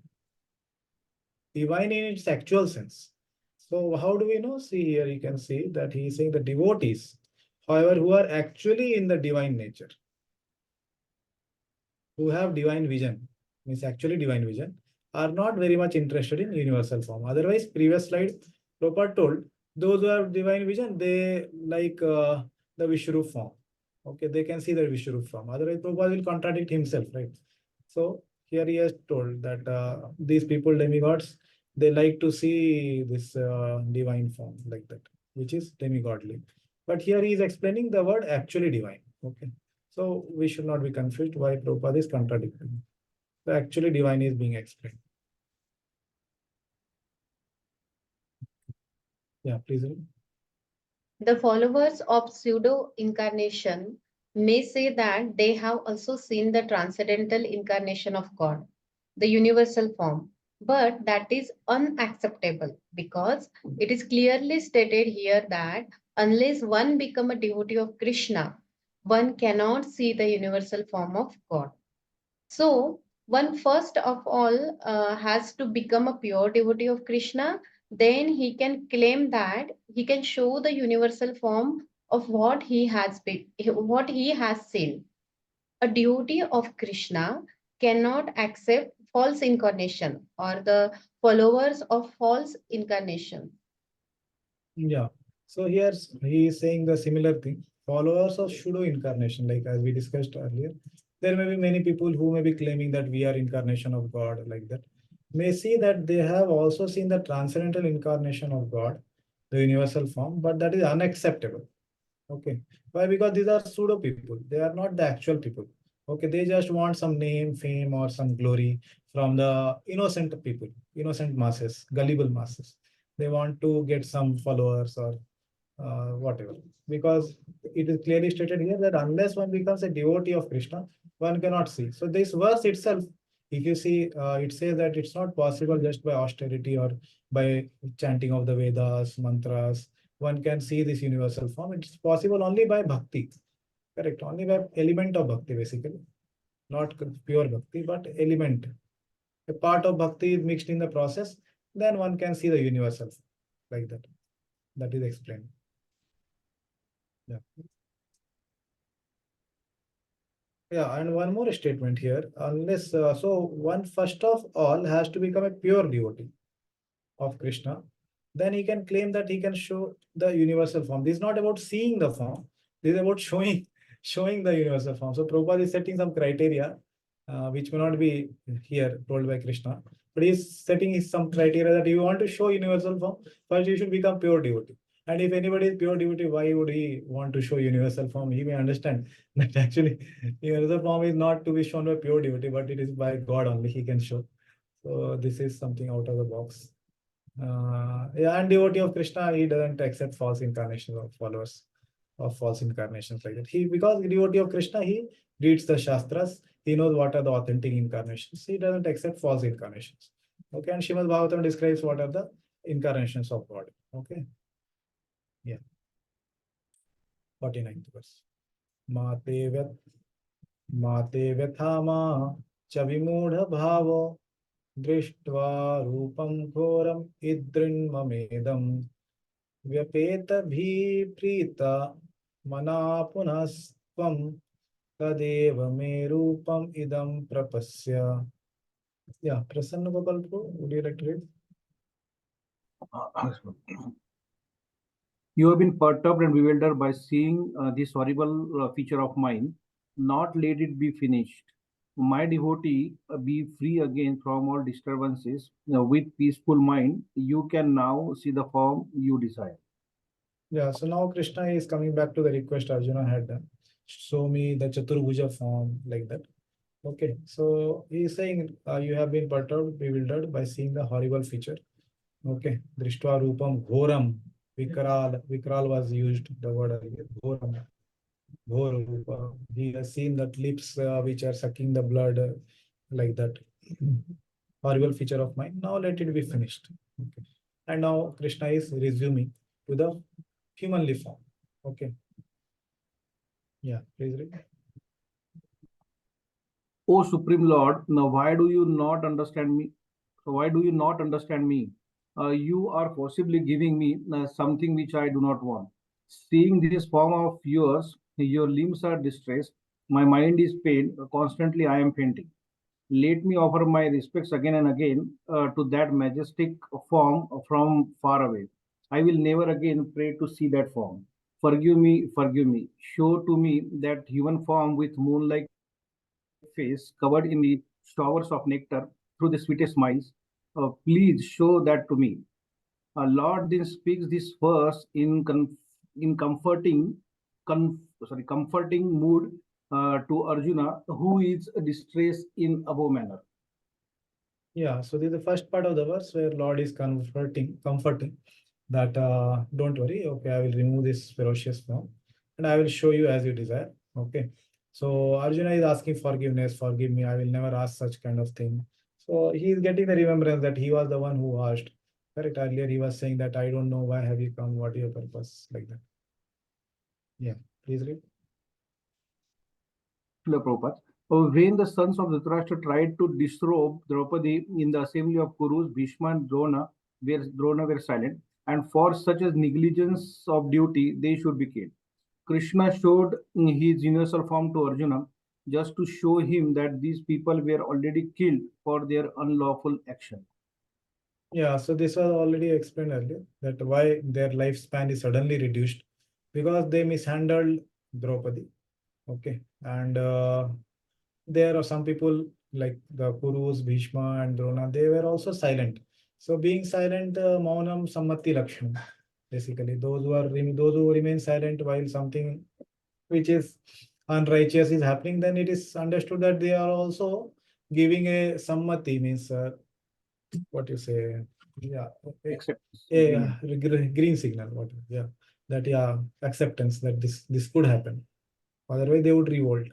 divine in its actual sense. So how do we know? See here, you can see that he is saying the devotees, however, who are actually in the divine nature, who have divine vision, means actually divine vision, are not very much interested in universal form. Otherwise, previous slide, Prabhupada told those who have divine vision, they like the Vishwarup form. Okay, they can see the Vishwarup form. Otherwise, Prabhupada will contradict himself, right? So here he has told that these people, demigods, they like to see this divine form like that, which is demigodly. But here he is explaining the word actually divine. Okay. So we should not be confused why Prabhupada is contradicting. So actually divine is being explained. Yeah, please read. The followers of pseudo incarnation may say that they have also seen the transcendental incarnation of God, the universal form. But that is unacceptable because it is clearly stated here that unless one become a devotee of Krishna, one cannot see the universal form of God. So, one first of all has to become a pure devotee of Krishna, then he can claim that he can show the universal form of what he has been, what he has seen. A devotee of Krishna cannot accept false incarnation or the followers of false incarnation. Yeah. So here he is saying the similar thing. Followers of pseudo incarnation, like as we discussed earlier, there may be many people who may be claiming that we are incarnation of God, like that. May see that they have also seen the transcendental incarnation of God, the universal form, but that is unacceptable. Okay. Why? Because these are pseudo people. They are not the actual people. Okay. They just want some name, fame, or some glory from the innocent people, innocent masses, gullible masses. They want to get some followers or whatever. Because it is clearly stated here that unless one becomes a devotee of Krishna, one cannot see. So this verse itself, if you see, it says that it's not possible just by austerity or by chanting of the Vedas, mantras, one can see this universal form. It's possible only by bhakti, correct? Only by element of bhakti, basically, not pure bhakti, but element. A part of bhakti is mixed in the process, then one can see the universal like that. That is explained. Yeah. Yeah, and one more statement here. Unless so, one first of all has to become a pure devotee of Krishna. Then he can claim that he can show the universal form. This is not about seeing the form. This is about showing showing the universal form. So Prabhupada is setting some criteria, which may not be here told by Krishna, but he's setting some criteria that if you want to show universal form, first you should become pure devotee. And if anybody is pure devotee, why would he want to show universal form? He may understand that actually universal form is not to be shown by pure devotee, but it is by God only he can show. So this is something out of the box. Yeah, and devotee of Krishna, he doesn't accept false incarnations or followers of false incarnations like that. He, because devotee of Krishna, he reads the Shastras, he knows what are the authentic incarnations. He doesn't accept false incarnations. Okay, and Srimad Bhagavatam describes what are the incarnations of God. Okay, yeah. 49th verse. Mate vyatha cha vimudha bhavo दृष्ट्वा रूपं घोरम idrinmamedam व्यपेत Preeta मना पुनस्त्वं तदेव मे रूपम idam prapasya. Yeah, Prasanna Gopal, would you like to read? You have been perturbed and bewildered by seeing this horrible feature of mine. Not let it be finished. My devotee, be free again from all disturbances. With peaceful mind, you can now see the form you desire. Yeah, so now Krishna is coming back to the request Arjuna had done. Show me the Chaturbhuja form, like that. Okay, so he is saying you have been perturbed, bewildered by seeing the horrible feature. Okay, Drishtva Rupam Ghoram. Vikral was used, the word earlier. Ghoram. Ghor Rupa. He has seen that lips which are sucking the blood, like that. Horrible feature of mine. Now let it be finished. Okay. And now Krishna is resuming to the humanly form. Okay. Yeah, please read. O Supreme Lord, now why do you not understand me? Why do you not understand me? You are possibly giving me something which I do not want. Seeing this form of yours, your limbs are distressed, my mind is pained, constantly I am fainting. Let me offer my respects again and again to that majestic form from far away. I will never again pray to see that form. Forgive me, forgive me. Show to me that human form with moon-like face covered in the showers of nectar through the sweetest smiles. Please show that to me. Lord then speaks this verse in comforting mood to Arjuna, who is distressed in above manner. Yeah, so this is the first part of the verse where Lord is comforting that don't worry, okay, I will remove this ferocious form and I will show you as you desire. Okay. So Arjuna is asking forgiveness, forgive me, I will never ask such kind of thing. So he is getting the remembrance that he was the one who asked. Correct. Earlier he was saying that I don't know why have you come, what is your purpose, like that. Yeah, please read. Srila Prabhupada. When the sons of Dhritarashtra tried to disrobe Draupadi in the assembly of Kurus, Bhishma and Drona were silent, and for such as negligence of duty, they should be killed. Krishna showed his universal form to Arjuna just to show him that these people were already killed for their unlawful action. Yeah, so this was already explained earlier that why their lifespan is suddenly reduced because they mishandled Draupadi. Okay, and there are some people like the Kurus, Bhishma, and Drona. They were also silent. So being silent, Maunam Sammati Lakshana. Basically, those who remain silent while something which is unrighteous is happening, then it is understood that they are also giving a sammati, means what you say, yeah, Acceptance. a green signal, what, yeah, that, yeah, acceptance that this could happen. Otherwise, they would revolt,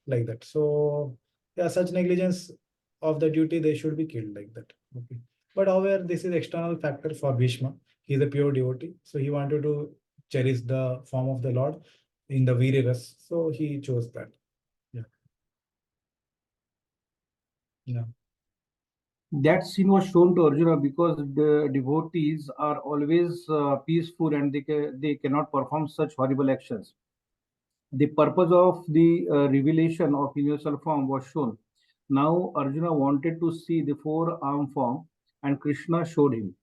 like that. So, yeah, such negligence of the duty, they should be killed, like that. Okay. But however, this is external factor for Bhishma. He is a pure devotee, so he wanted to cherish the form of the Lord in the Viriras, so he chose that. Yeah. Yeah. That scene was shown to Arjuna because the devotees are always peaceful and they cannot perform such horrible actions. The purpose of the revelation of universal form was shown. Now Arjuna wanted to see the four-arm form, and Krishna showed him.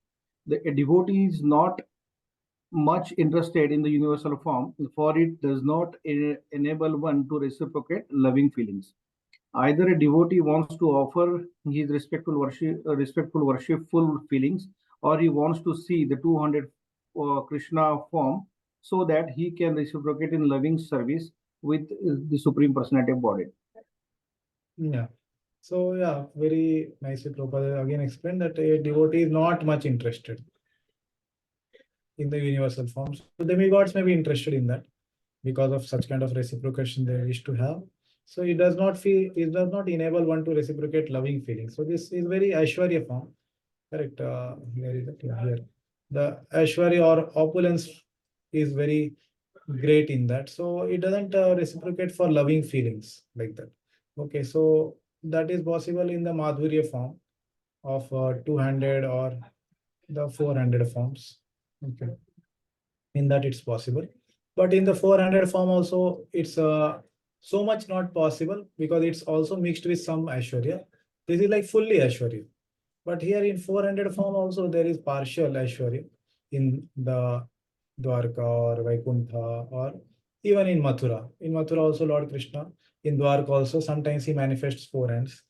A devotee is not much interested in the universal form, for it does not enable one to reciprocate loving feelings. Either a devotee wants to offer his respectful worshipful feelings, or he wants to see the 200 Krishna form so that he can reciprocate in loving service with the Supreme Personality of Godhead. Yeah. So yeah, very nicely Prabhupada again explained that a devotee is not much interested in the universal form. So demigods may be interested in that because of such kind of reciprocation they wish to have. So it does not enable one to reciprocate loving feelings. So this is very Aishwarya form. Correct. Where is it? Yeah, here. The Aishwarya or opulence is very great in that. So it doesn't reciprocate for loving feelings like that. Okay, so that is possible in the Madhurya form of 200 or the 400 forms. Okay, in that it's possible. But in the 400 form also, it's so much not possible because it's also mixed with some Aishwarya. This is like fully Aishwarya. But here in 400 form also there is partial Aishwarya in the Dwarka or Vaikuntha or even in Mathura. In Mathura also Lord Krishna. In Dwarka also sometimes he manifests four hands.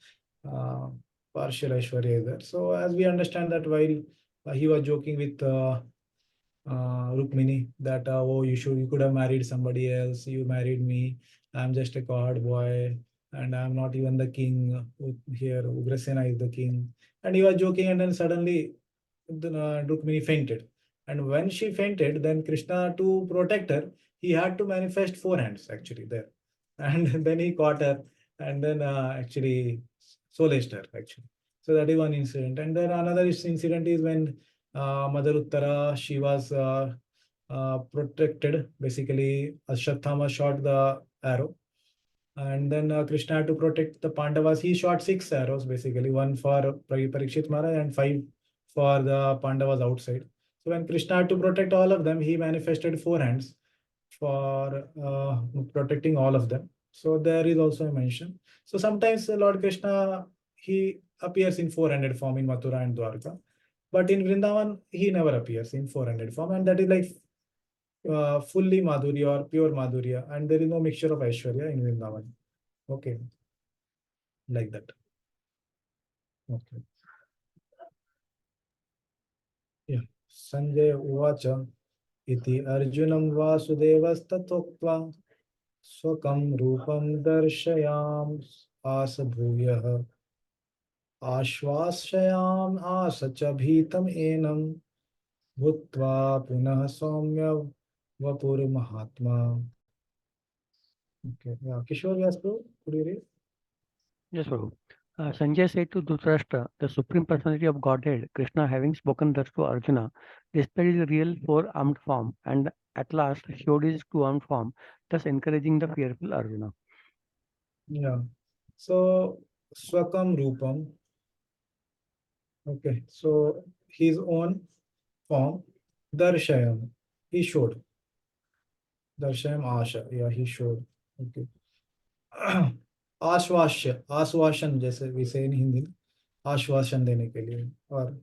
Uh, Partial Aishwarya is there. So as we understand that while he was joking with Rukmini that oh you could have married somebody else. You married me. I'm just a cowherd boy and I'm not even the king. Here Ugrasena is the king. And he was joking and then suddenly Rukmini fainted. And when she fainted, then Krishna to protect her, he had to manifest four hands actually there. And then he caught her and then actually solaced her actually. So that is one incident. And then another incident is when Mother Uttara, she was protected. Basically, Ashwatthama shot the arrow. And then Krishna had to protect the Pandavas. He shot 6 arrows, basically, one for Parikshit Maharaj and 5 for the Pandavas outside. So when Krishna had to protect all of them, he manifested four hands for protecting all of them. So there is also a mention. So sometimes Lord Krishna, he appears in 400 form in Mathura and Dwarka. But in Vrindavan, he never appears in 400 form. And that is like fully Madhurya or pure Madhurya. And there is no mixture of Aishwarya in Vrindavan. Okay, like that. Okay. Yeah. Sanjay Uvacha iti Arjunam Vasudevastatoktva swakam rupam darshayam asabhuyah ashvasayam asacha bhitam enam bhutva punah saumya vapur mahatma. Okay. Yeah. Kishore Vyasprabhu, could you read? Yes, Prabhu. Sanjay said to Dhritarashtra, the Supreme Personality of Godhead, Krishna, having spoken thus to Arjuna, displayed his real four-armed form and at last showed his two-armed form, thus encouraging the fearful Arjuna. Yeah. So swakam rupam. Okay. So his own form, Darshayam. He showed. Darshayam Asha. Yeah, he showed. Okay. आश्वास्य आश्वासन जैसे we say in Hindi आश्वासन देने के लिए और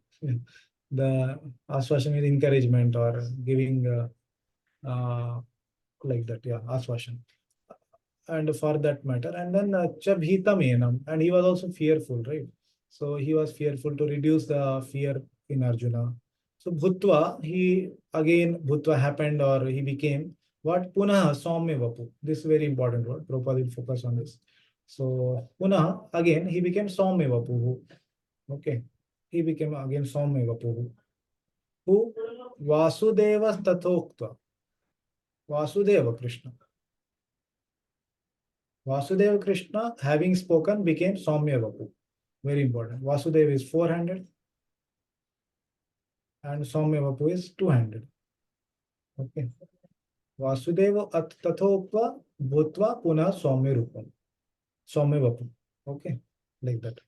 the आश्वासन is encouragement or giving like that, yeah, आश्वासन. And for that matter, and then Chabhitam Enam, and he was also fearful, right? So he was fearful to reduce the fear in Arjuna. So Bhutva, he again Bhutva happened or he became what? Punah Saumya Vapu. This is very important word. Prabhupada will focus on this. So Punah, again, he became Saumya Vapu. Okay. He became again Saumya Vapu. Who? Vasudeva Tathoktva. Vasudeva Krishna. Vasudeva Krishna, having spoken, became Saumya Vapu. Very important. Vasudeva is 400 and Saumya Vapu is 200. Okay. Vasudeva Tathopva Bhutva Puna Saumya Rupam. Saumya Vapu. Okay. Like that.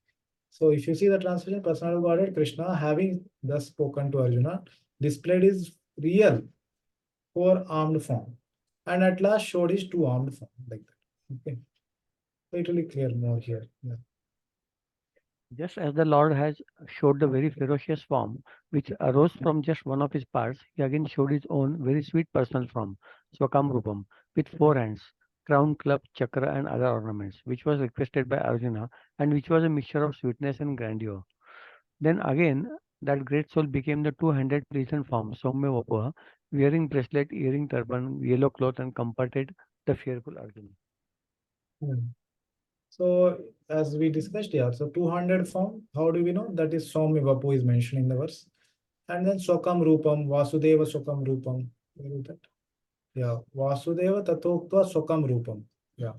So if you see the translation, personal Godhead, Krishna having thus spoken to Arjuna, displayed his real four-armed form, and at last showed his two-armed form, like that. Okay. So it will be clear more here. Yeah. Just as the Lord has showed the very ferocious form which arose from just one of his parts, he again showed his own very sweet personal form, Swakam Rupam, with four hands, crown, club, chakra, and other ornaments, which was requested by Arjuna and which was a mixture of sweetness and grandeur. Then again, that great soul became the two-handed pleasant form, Soumya Vapuha, wearing bracelet, earring, turban, yellow cloth, and comforted the fearful Arjuna. Hmm. So as we discussed here, so 200 form, how do we know? That is Soumya Vapu is mentioned in the verse. And then Swakam Rupam, Vasudeva Swakam Rupam. Where is that? Yeah, Vasudeva Tatokva Swakam Rupam. Yeah.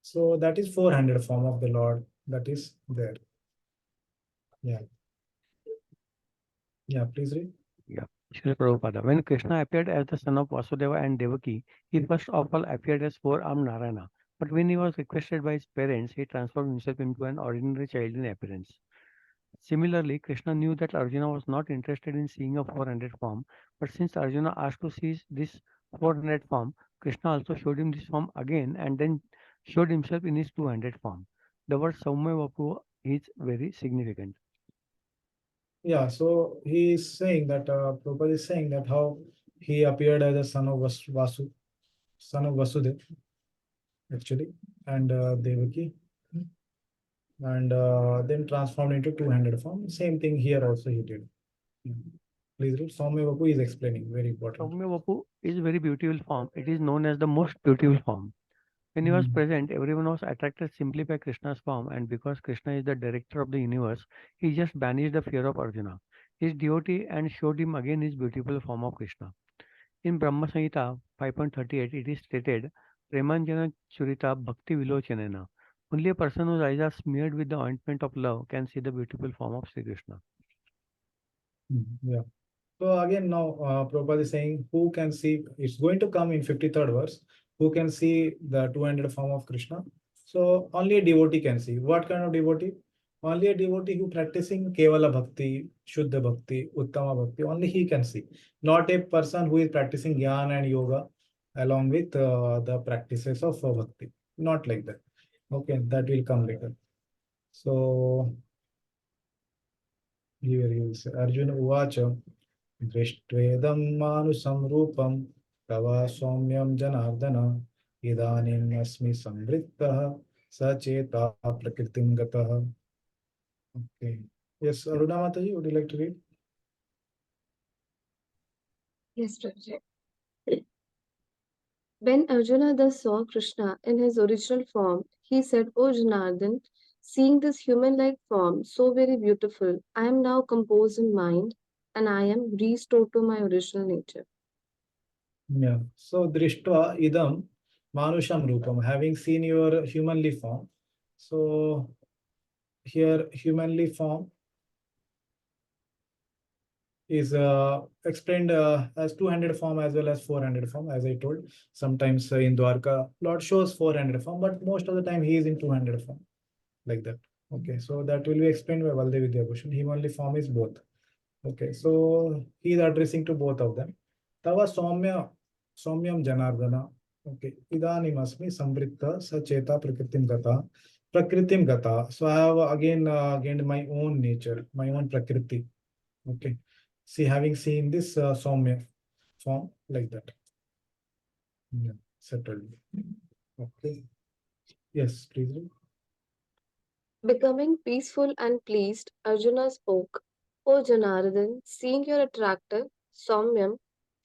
So that is 400 form of the Lord that is there. Yeah. Yeah, please read. Yeah. Srila Prabhupada. When Krishna appeared as the son of Vasudeva and Devaki, he first of all appeared as four-armed Narayana. But when he was requested by his parents, he transformed himself into an ordinary child in appearance. Similarly, Krishna knew that Arjuna was not interested in seeing a 400 form, but since Arjuna asked to see this 400 form, Krishna also showed him this form again and then showed himself in his 200 form. The word Saumya Vapu is very significant. Yeah, so he is saying that Prabhupada is saying that how he appeared as a son of son of Vasudeva, actually, and Devaki, and then transformed into 200 form. Same thing here also he did. Yeah. Please read. Soumya Vapu is explaining, very important. Saumya Vapu is a very beautiful form. It is known as the most beautiful form. When he was present, everyone was attracted simply by Krishna's form, and because Krishna is the director of the universe, he just banished the fear of Arjuna, his devotee, and showed him again his beautiful form of Krishna. In Brahma Samhita 5.38, it is stated, Premanjana Churita Bhakti Vilochanena. Only a person whose eyes are smeared with the ointment of love can see the beautiful form of Sri Krishna. Yeah. So again, now Prabhupada is saying, who can see? It's going to come in 53rd verse. Who can see the 200 form of Krishna? So only a devotee can see. What kind of devotee? Only a devotee who practicing Kevala Bhakti, Shuddha Bhakti, Uttama Bhakti. Only he can see. Not a person who is practicing Jnana and Yoga along with the practices of Bhakti. Not like that. Okay, that will come later. So here you will say Arjuna Uvacha. दृष्ट्वेदं मानुषं रूपं तव सौम्यं जनार्दन इदानीमस्मि संवृत्तः सचेता प्रकृतिं गतः. Okay. Yes, Aruna Mataji, would you like to read? Yes, Prabhuji. When Arjuna thus saw Krishna in his original form, he said, O Janardhan, seeing this human-like form so very beautiful, I am now composed in mind and I am restored to my original nature. Yeah. So Drishtva idam manusham rupam, having seen your humanly form. So here humanly form is explained as 200 form as well as 400 form, as I told. Sometimes in Dwarka, Lord shows 400 form, but most of the time he is in 200 form, like that. Okay, so that will be explained by Baldev Vidyabhushan. Humanly form is both. Okay, so he is addressing to both of them. Tava Somyam Janardana. Okay, Idanim Asmi Samvritta Sacheta Prakritim Gata. Prakritim Gata. So I have again gained my own nature, my own Prakriti. Okay. See, having seen this Soumya form like that. Yeah, settled. Okay. Yes, please read. Becoming peaceful and pleased, Arjuna spoke, O Janardhan, seeing your attractive, Saumyam,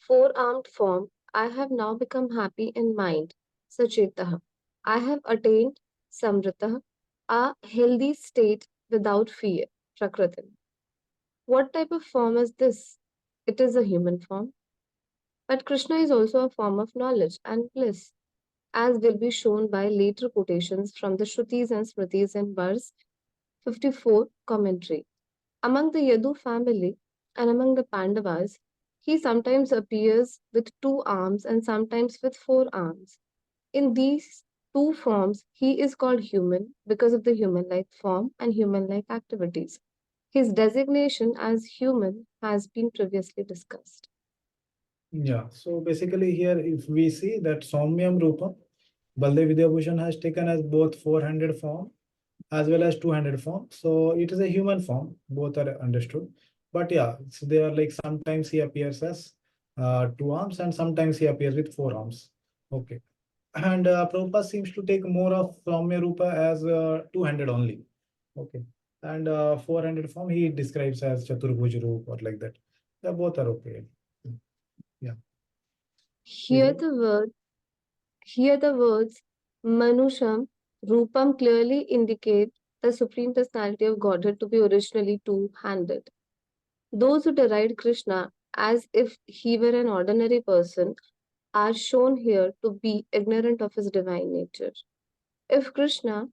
four-armed form, I have now become happy in mind, Sachetaha. I have attained Samritaha, a healthy state without fear, Prakriti. What type of form is this? It is a human form. But Krishna is also a form of knowledge and bliss, as will be shown by later quotations from the Shrutis and Smritis in verse 54 commentary. Among the Yadu family and among the Pandavas, he sometimes appears with two arms and sometimes with four arms. In these two forms, he is called human because of the human-like form and human-like activities. His designation as human has been previously discussed. Yeah, so basically here, if we see that Saumyam Rupa, Baldev Vidyabhushan has taken as both 400 form as well as 200 form. So it is a human form, both are understood. But yeah, so they are like sometimes he appears as 2 arms and sometimes he appears with 4 arms. Okay. And Prabhupada seems to take more of Saumya Rupa as 200 only. Okay. And 400 form he describes as Chaturbhuj Rupa or like that. Yeah, both are okay. Yeah. Here the words Manusham, Rupam clearly indicate the Supreme Personality of Godhead to be originally two-handed. Those who deride Krishna as if he were an ordinary person are shown here to be ignorant of his divine nature. If Krishna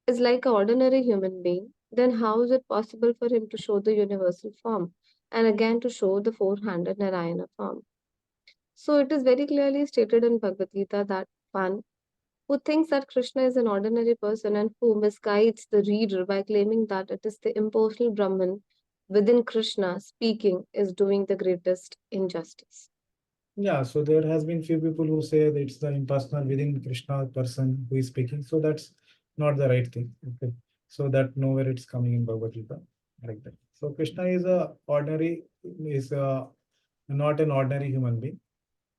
is like an ordinary human being, then how is it possible for him to show the universal form and again to show the four-handed Narayana form? So it is very clearly stated in Bhagavad Gita that one who thinks that Krishna is an ordinary person and who misguides the reader by claiming that it is the impersonal Brahman within Krishna speaking is doing the greatest injustice. Yeah, so there has been few people who say that it's the impersonal within Krishna person who is speaking. So that's not the right thing. Okay. So that nowhere it's coming in Bhagavad Gita like that. So Krishna is not an ordinary human being.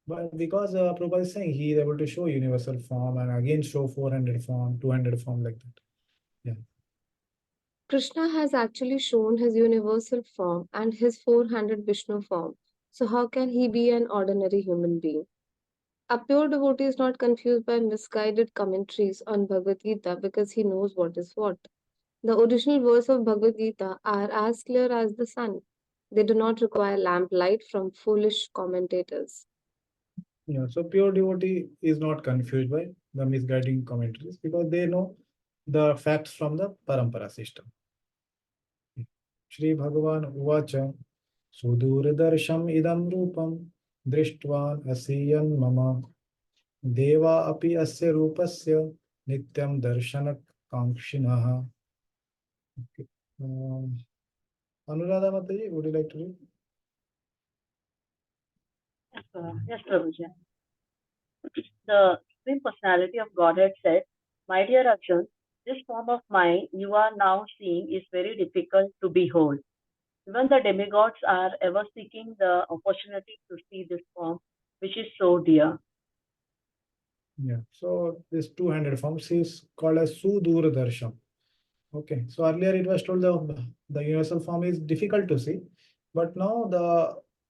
But because Prabhupada is saying he is able to show universal form and again show 400 form, 200 form like that. Yeah. Krishna has actually shown his universal form and his four-handed Vishnu form. So how can he be an ordinary human being? A pure devotee is not confused by misguided commentaries on Bhagavad Gita because he knows what is what. The original verse of Bhagavad Gita are as clear as the sun. They do not require lamplight from foolish commentators. Yeah, so pure devotee is not confused by the misguiding commentaries because they know the facts from the parampara system. Shri Bhagavan Uvacha Sudurdarsham idam rupam drishtvan asiyan mama deva api asya rupasya nityam darshanak kankshinaha. Okay. Anuradha Mataji, would you like to read? Yes, Prabhuji. The Supreme Personality of Godhead said, "My dear Arjun, this form of mine you are now seeing is very difficult to behold. Even the demigods are ever seeking the opportunity to see this form, which is so dear." Yeah, so this 200 forms is called as Sudurdarsham. Okay, so earlier it was told the universal form is difficult to see, but now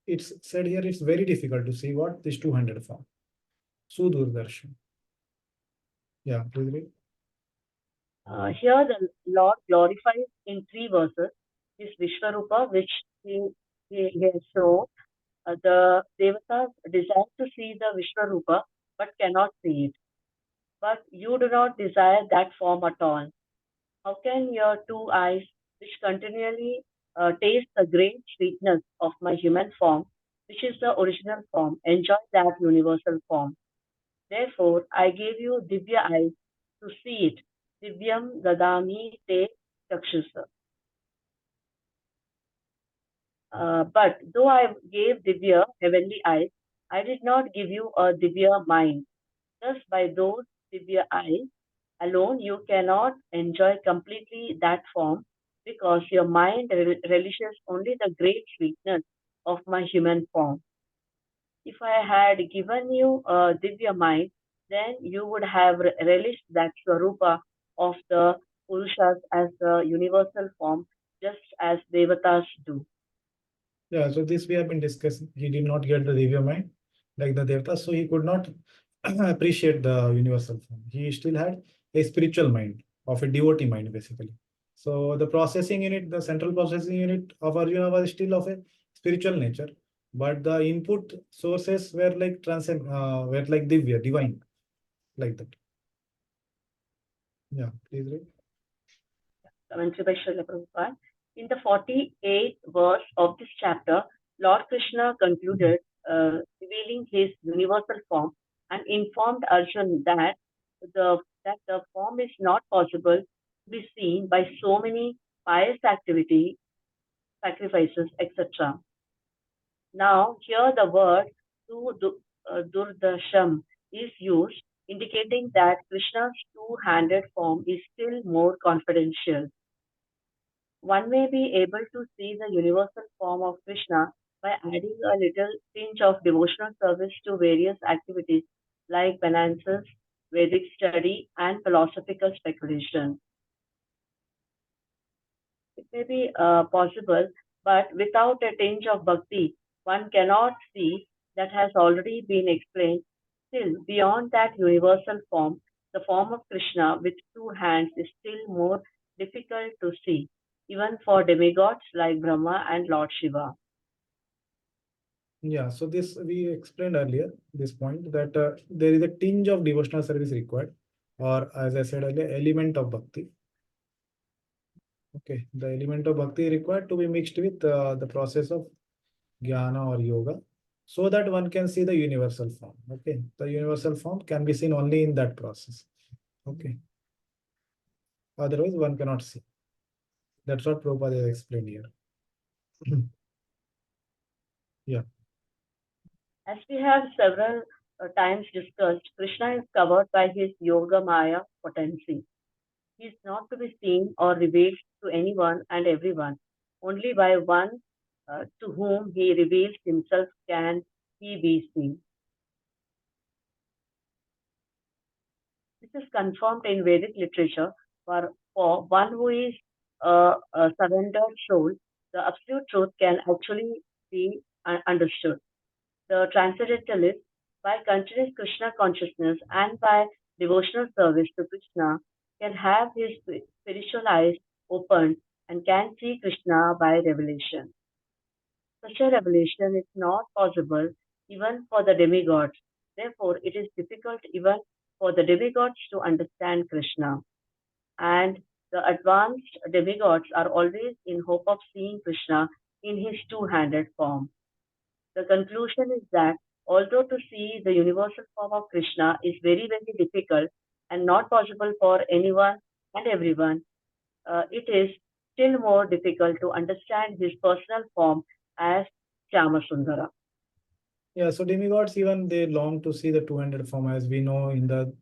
it's said here it's very difficult to see what this 200 form. Sudurdarsham. Yeah, please read. Here the Lord glorifies in 3 verses his Vishwarupa, which he has shown. The Devatas desire to see the Vishwarupa but cannot see it. But you do not desire that form at all. How can your 2 eyes, which continually taste the great sweetness of my human form, which is the original form, enjoy that universal form? Therefore, I gave you Divya eyes to see it. Divyam dadami te chakshusa. But though I gave Divya heavenly eyes, I did not give you a Divya mind. Thus, by those Divya eyes alone, you cannot enjoy completely that form because your mind relishes only the great sweetness of my human form. If I had given you a Divya mind, then you would have relished that Swarupa of the Purushas as the universal form, just as Devatas do. Yeah, so this we have been discussing. He did not get the Divya mind like the Devta, so he could not appreciate the universal form. He still had a spiritual mind of a devotee mind, basically. So the processing unit, the central processing unit of Arjuna was still of a spiritual nature, but the input sources were like were like Divya, divine, like that. Yeah, please read. Commentary by Srila Prabhupada. In the 48th verse of this chapter, Lord Krishna concluded, revealing his universal form and informed Arjuna that the that the form is not possible to be seen by so many pious activity, sacrifices, etc. Now, here the word Durdasham is used, indicating that Krishna's two-handed form is still more confidential. One may be able to see the universal form of Krishna by adding a little tinge of devotional service to various activities like penances, Vedic study, and philosophical speculation. It may be possible, but without a tinge of bhakti, one cannot see that has already been explained. Still, beyond that universal form, the form of Krishna with two hands is still more difficult to see, even for demigods like Brahma and Lord Shiva. Yeah, so this we explained earlier, this point that there is a tinge of devotional service required, or as I said earlier, element of bhakti. Okay, the element of bhakti required to be mixed with the process of jnana or yoga, so that one can see the universal form. Okay, the universal form can be seen only in that process. Okay, otherwise one cannot see. That's what Prabhupada has explained here. Yeah. As we have several times discussed, Krishna is covered by his Yoga Maya potency. He is not to be seen or revealed to anyone and everyone. Only by one to whom he reveals himself can he be seen. This is confirmed in Vedic literature for one who is a surrendered soul. The absolute truth can actually be understood. The transcendentalist, by continuous Krishna consciousness and by devotional service to Krishna, can have his spiritual eyes opened and can see Krishna by revelation. Such a revelation is not possible even for the demigods. Therefore, it is difficult even for the demigods to understand Krishna. And the advanced demigods are always in hope of seeing Krishna in his two-handed form. The conclusion is that although to see the universal form of Krishna is very, very difficult and not possible for anyone and everyone, it is still more difficult to understand his personal form as Shyamasundara. Yeah, so demigods even they long to see the two-handed form, as we know in the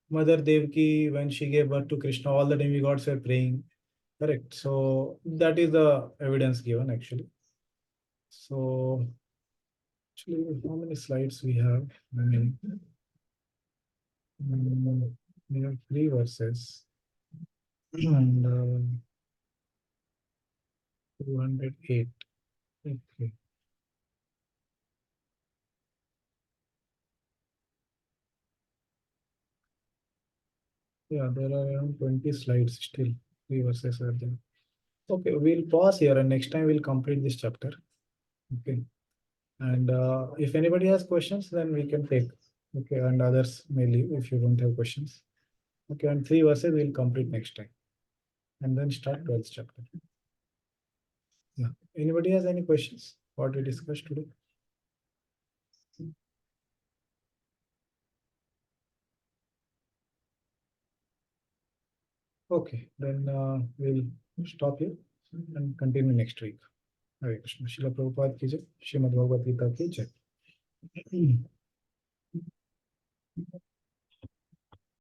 Mother Devaki, when she gave birth to Krishna, all the demigods were praying. Correct. So that is the evidence given actually. So actually, how many slides we have? I mean, we have 3 verses and 208. Okay. Yeah, there are around 20 slides still. 3 verses are there. Okay, we'll pause here and next time we'll complete this chapter. Okay. And if anybody has questions, then we can take. Okay, and others may leave if you don't have questions. Okay, and 3 verses we'll complete next time. And then start 12th chapter. Yeah. Anybody has any questions? What we discussed today? Okay, then we'll stop here and continue next week. Hare Krishna. Srila Prabhupada ki jai. Srimad Bhagavad Gita ki jai.